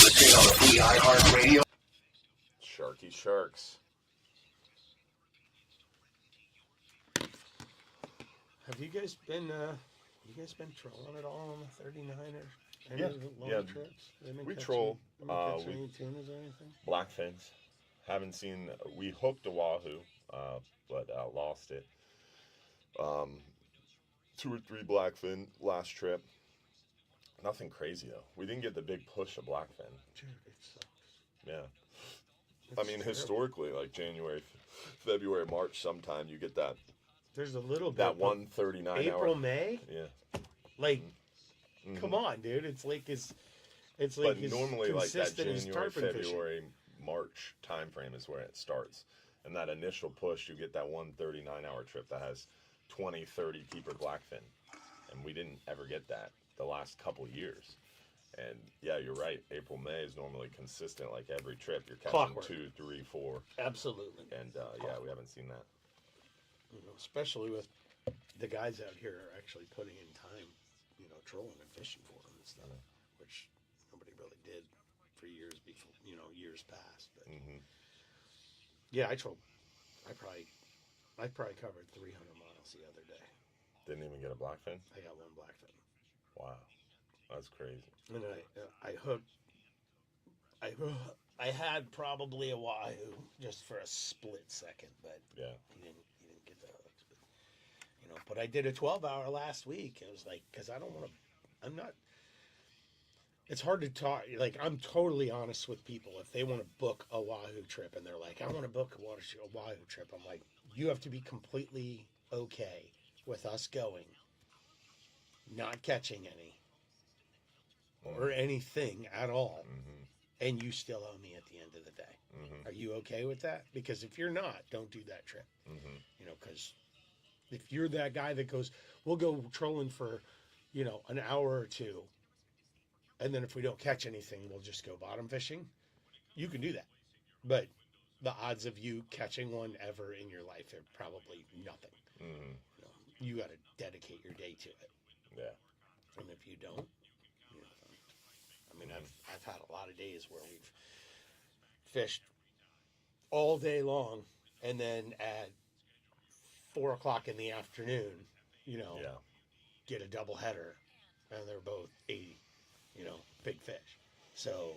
Listening on the iHeartRadio. Sharky Sharks. Have you guys been trolling at all on the 39er? Yeah. Trips? We troll. Any tunas or anything? Blackfins. Haven't seen. We hooked a wahoo, but lost it. 2 or 3 blackfin last trip. Nothing crazy though. We didn't get the big push of blackfin. Dude, it sucks. Yeah. I mean, historically, like January, February, March, sometime you get that. There's a little bit. That 139 April, hour. May. Yeah. Like, come on, dude. It's like but normally like that consistent as January, tarpon February, March time frame is where it starts. And that initial push, you get that 139 hour trip that has 20, 30 keeper blackfin. And we didn't ever get that the last couple years. And yeah, you're right. April, May is normally consistent. Like every trip, you're catching Clockwork. 2, 3, 4. Absolutely. And yeah, we haven't seen that. especially with the guys out here are actually putting in time, trolling and fishing for them and stuff, which nobody really did for years before, years past. But yeah, I trolled. I probably covered 300 miles the other day. Didn't even get a blackfin? I got one blackfin. Wow, that's crazy. And I hooked. I had probably a wahoo just for a split second, but yeah, he didn't get the hooks. But I did a 12-hour last week. It was like, because I don't want to. I'm not. It's hard to talk. Like, I'm totally honest with people. If they want to book a wahoo trip and they're like, I want to book a wahoo trip, I'm like, you have to be completely okay with us going, not catching any or anything at all. And you still owe me at the end of the day. Are you okay with that? Because if you're not, don't do that trip. Because if you're that guy that goes, we'll go trolling for, an hour or two, and then if we don't catch anything, we'll just go bottom fishing. You can do that. But the odds of you catching one ever in your life are probably nothing. You got to dedicate your day to it. Yeah. And if you don't, I've had a lot of days where we've fished all day long, and then at 4 o'clock in the afternoon, get a double header, and they're both 80, big fish. So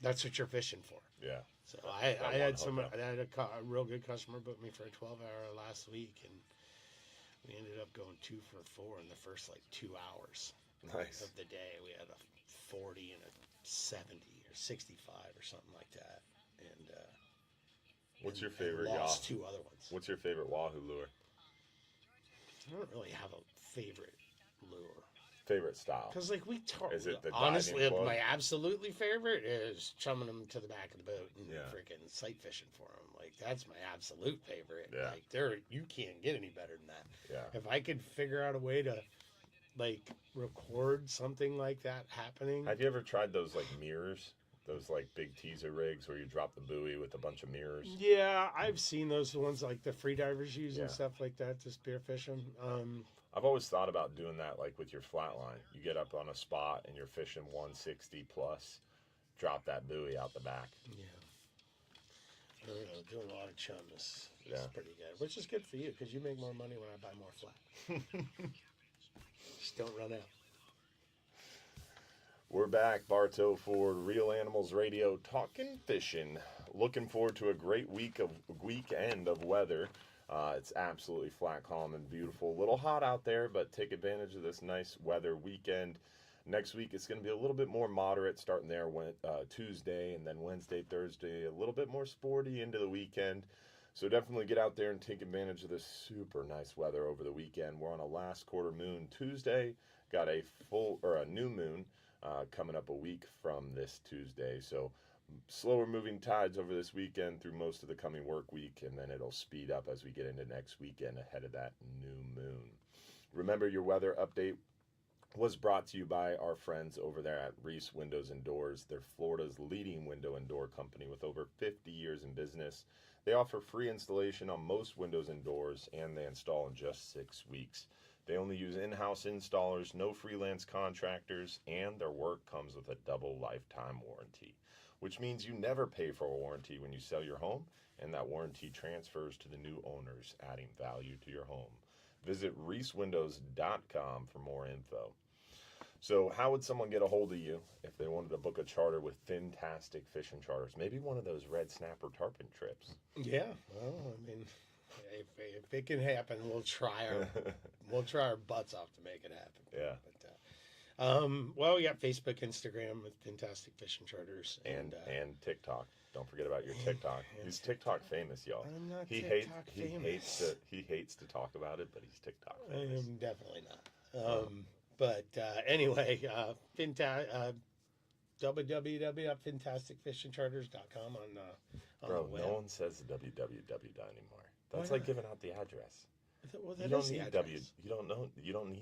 that's what you're fishing for. Yeah. So I had a real good customer book me for a 12-hour last week, and we ended up going 2 for 4 in the first 2 hours. Nice. Of the day. We had a 40 and a 70 or 65 or something like that. And what's your favorite? Lost 2 other ones. What's your favorite wahoo lure? I don't really have a favorite lure. Favorite style? Because we talk. Is it the honestly, diving my absolutely favorite is chumming them to the back of the boat and Yeah. freaking sight fishing for them. That's my absolute favorite. Yeah. You can't get any better than that. Yeah. If I could figure out a way to record something like that happening. Have you ever tried those mirrors? Those big teaser rigs where you drop the buoy with a bunch of mirrors? Yeah, I've seen those ones the free divers use and stuff like that to spearfish them. I've always thought about doing that with your flat line. You get up on a spot and you're fishing 160 plus, drop that buoy out the back. Yeah. I don't know, doing a lot of chum is Yeah. pretty good, which is good for you because you make more money when I buy more flat. Just don't run out. We're back, Bartow, for Real Animals Radio, talking fishing. Looking forward to a great weekend of weather. It's absolutely flat, calm, and beautiful. A little hot out there, but take advantage of this nice weather weekend. Next week, it's going to be a little bit more moderate, starting there Tuesday, and then Wednesday, Thursday, a little bit more sporty into the weekend. So definitely get out there and take advantage of this super nice weather over the weekend. We're on a last quarter moon Tuesday. Got a new moon coming up a week from this Tuesday. So slower moving tides over this weekend through most of the coming work week, and then it'll speed up as we get into next weekend ahead of that new moon. Remember, your weather update was brought to you by our friends over there at Reese Windows and Doors. They're Florida's leading window and door company with over 50 years in business. They offer free installation on most windows and doors, and they install in just 6 weeks. They only use in-house installers, no freelance contractors, and their work comes with a double lifetime warranty, which means you never pay for a warranty when you sell your home, and that warranty transfers to the new owners, adding value to your home. Visit reesewindows.com for more info. So how would someone get a hold of you if they wanted to book a charter with Fintastic Fishing Charters? Maybe one of those red snapper tarpon trips. Yeah, well, if it can happen, we'll try our butts off to make it happen. Yeah. But, we got Facebook, Instagram with Fintastic Fishing Charters, and TikTok. Don't forget about your TikTok. He's TikTok famous, y'all. I'm not TikTok famous. He hates to talk about it, but he's TikTok famous. I am definitely not. But anyway, www.fantasticfishingcharters.com on Bro, the web. no one says www anymore. That's like giving out the address. Well, You don't need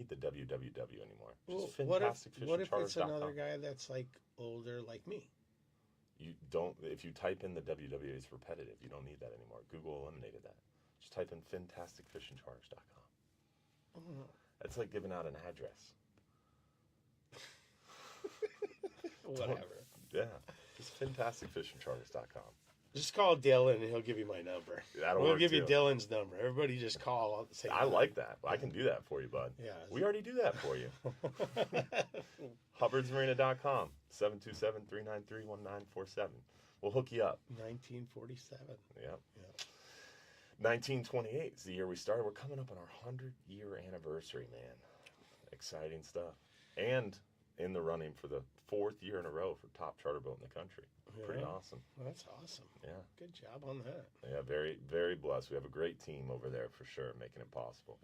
the www anymore. Just What if FintasticFishingCharters.com. it's another guy that's older like me? You don't. If you type in the www, it's repetitive. You don't need that anymore. Google eliminated that. Just type in FintasticFishingCharters.com. That's like giving out an address. Whatever. Yeah, just FintasticFishingCharters.com. Just call Dylan and he'll give you my number. We'll give you Dylan's number. Everybody just call at the same time. I like that. I can do that for you, bud. Yeah. We already do that for you. HubbardsMarina.com, 727-393-1947. We'll hook you up. 1947. Yep. 1928 is the year we started. We're coming up on our 100-year anniversary, man. Exciting stuff. And in the running for the 4th year in a row for top charter boat in the country. Pretty awesome. That's awesome. Yeah. Good job on that. Yeah, very, very blessed. We have a great team over there for sure, making it possible.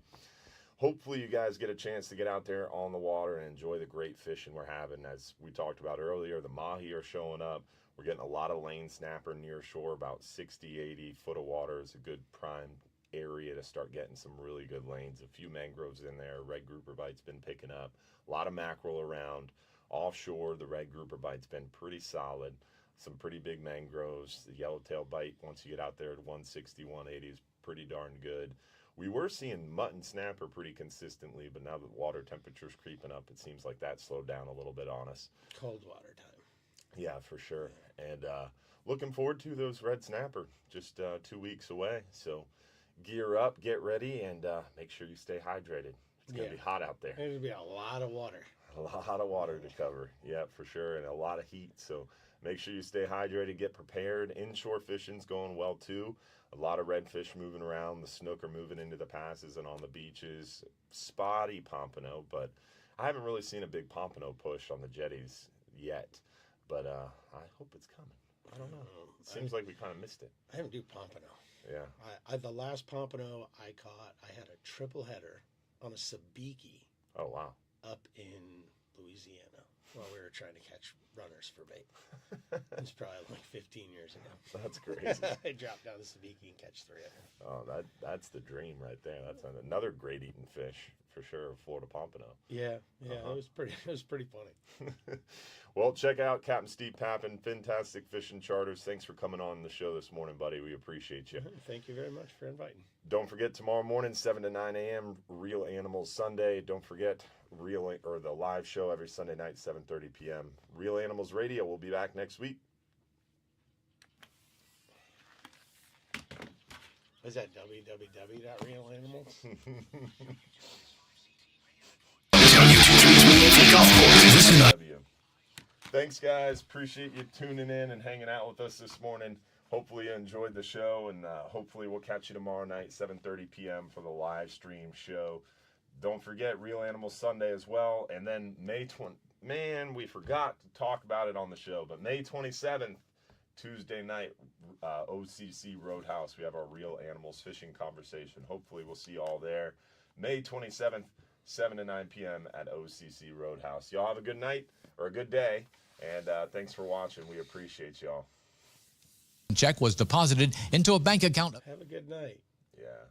Hopefully you guys get a chance to get out there on the water and enjoy the great fishing we're having. As we talked about earlier, the mahi are showing up. We're getting a lot of lane snapper near shore, about 60, 80 foot of water is a good prime area to start getting some really good lanes. A few mangroves in there. Red grouper bite's been picking up. A lot of mackerel around. Offshore, the red grouper bite's been pretty solid. Some pretty big mangroves. The yellowtail bite, once you get out there at 160, 180, is pretty darn good. We were seeing mutton snapper pretty consistently, but now that water temperature's creeping up, it seems like that slowed down a little bit on us. Cold water time. Yeah, for sure. And looking forward to those red snapper, just 2 weeks away. So gear up, get ready, and make sure you stay hydrated. It's going to be hot out there. There's going to be a lot of water. A lot of water to cover. Yeah, for sure. And a lot of heat. So make sure you stay hydrated, get prepared. Inshore fishing's going well, too. A lot of redfish moving around. The snook are moving into the passes and on the beaches. Spotty pompano, but I haven't really seen a big pompano push on the jetties yet. But I hope it's coming. I don't know. It seems like we kind of missed it. I haven't do pompano. Yeah. The last pompano I caught, I had a triple header on a sabiki. Oh, wow. Up in Louisiana while we were trying to catch runners for bait. It was probably like 15 years ago. That's crazy. I dropped down the sabiki and catch 3 of them. Oh, that's the dream right there. That's another great eating fish for sure, Florida pompano. Yeah, it was pretty funny. Well, check out Captain Steve Papen, Fintastic Fishing Charters. Thanks for coming on the show this morning, buddy. We appreciate you. Thank you very much for inviting. Don't forget tomorrow morning, 7 to 9 a.m. Real Animals Sunday. Don't forget the live show every Sunday night, 7:30 p.m. Real Animals Radio. We'll be back next week. Is that www.realanimals? Thanks, guys. Appreciate you tuning in and hanging out with us this morning. Hopefully you enjoyed the show, and hopefully we'll catch you tomorrow night, 7:30 p.m. for the live stream show. Don't forget Real Animals Sunday as well. And then May 20th, man, we forgot to talk about it on the show, but May 27th, Tuesday night, OCC Roadhouse. We have our Real Animals fishing conversation. Hopefully we'll see you all there. May 27th, 7 to 9 p.m. at OCC Roadhouse. Y'all have a good night or a good day, and thanks for watching. We appreciate y'all. Check was deposited into a bank account. Have a good night. Yeah.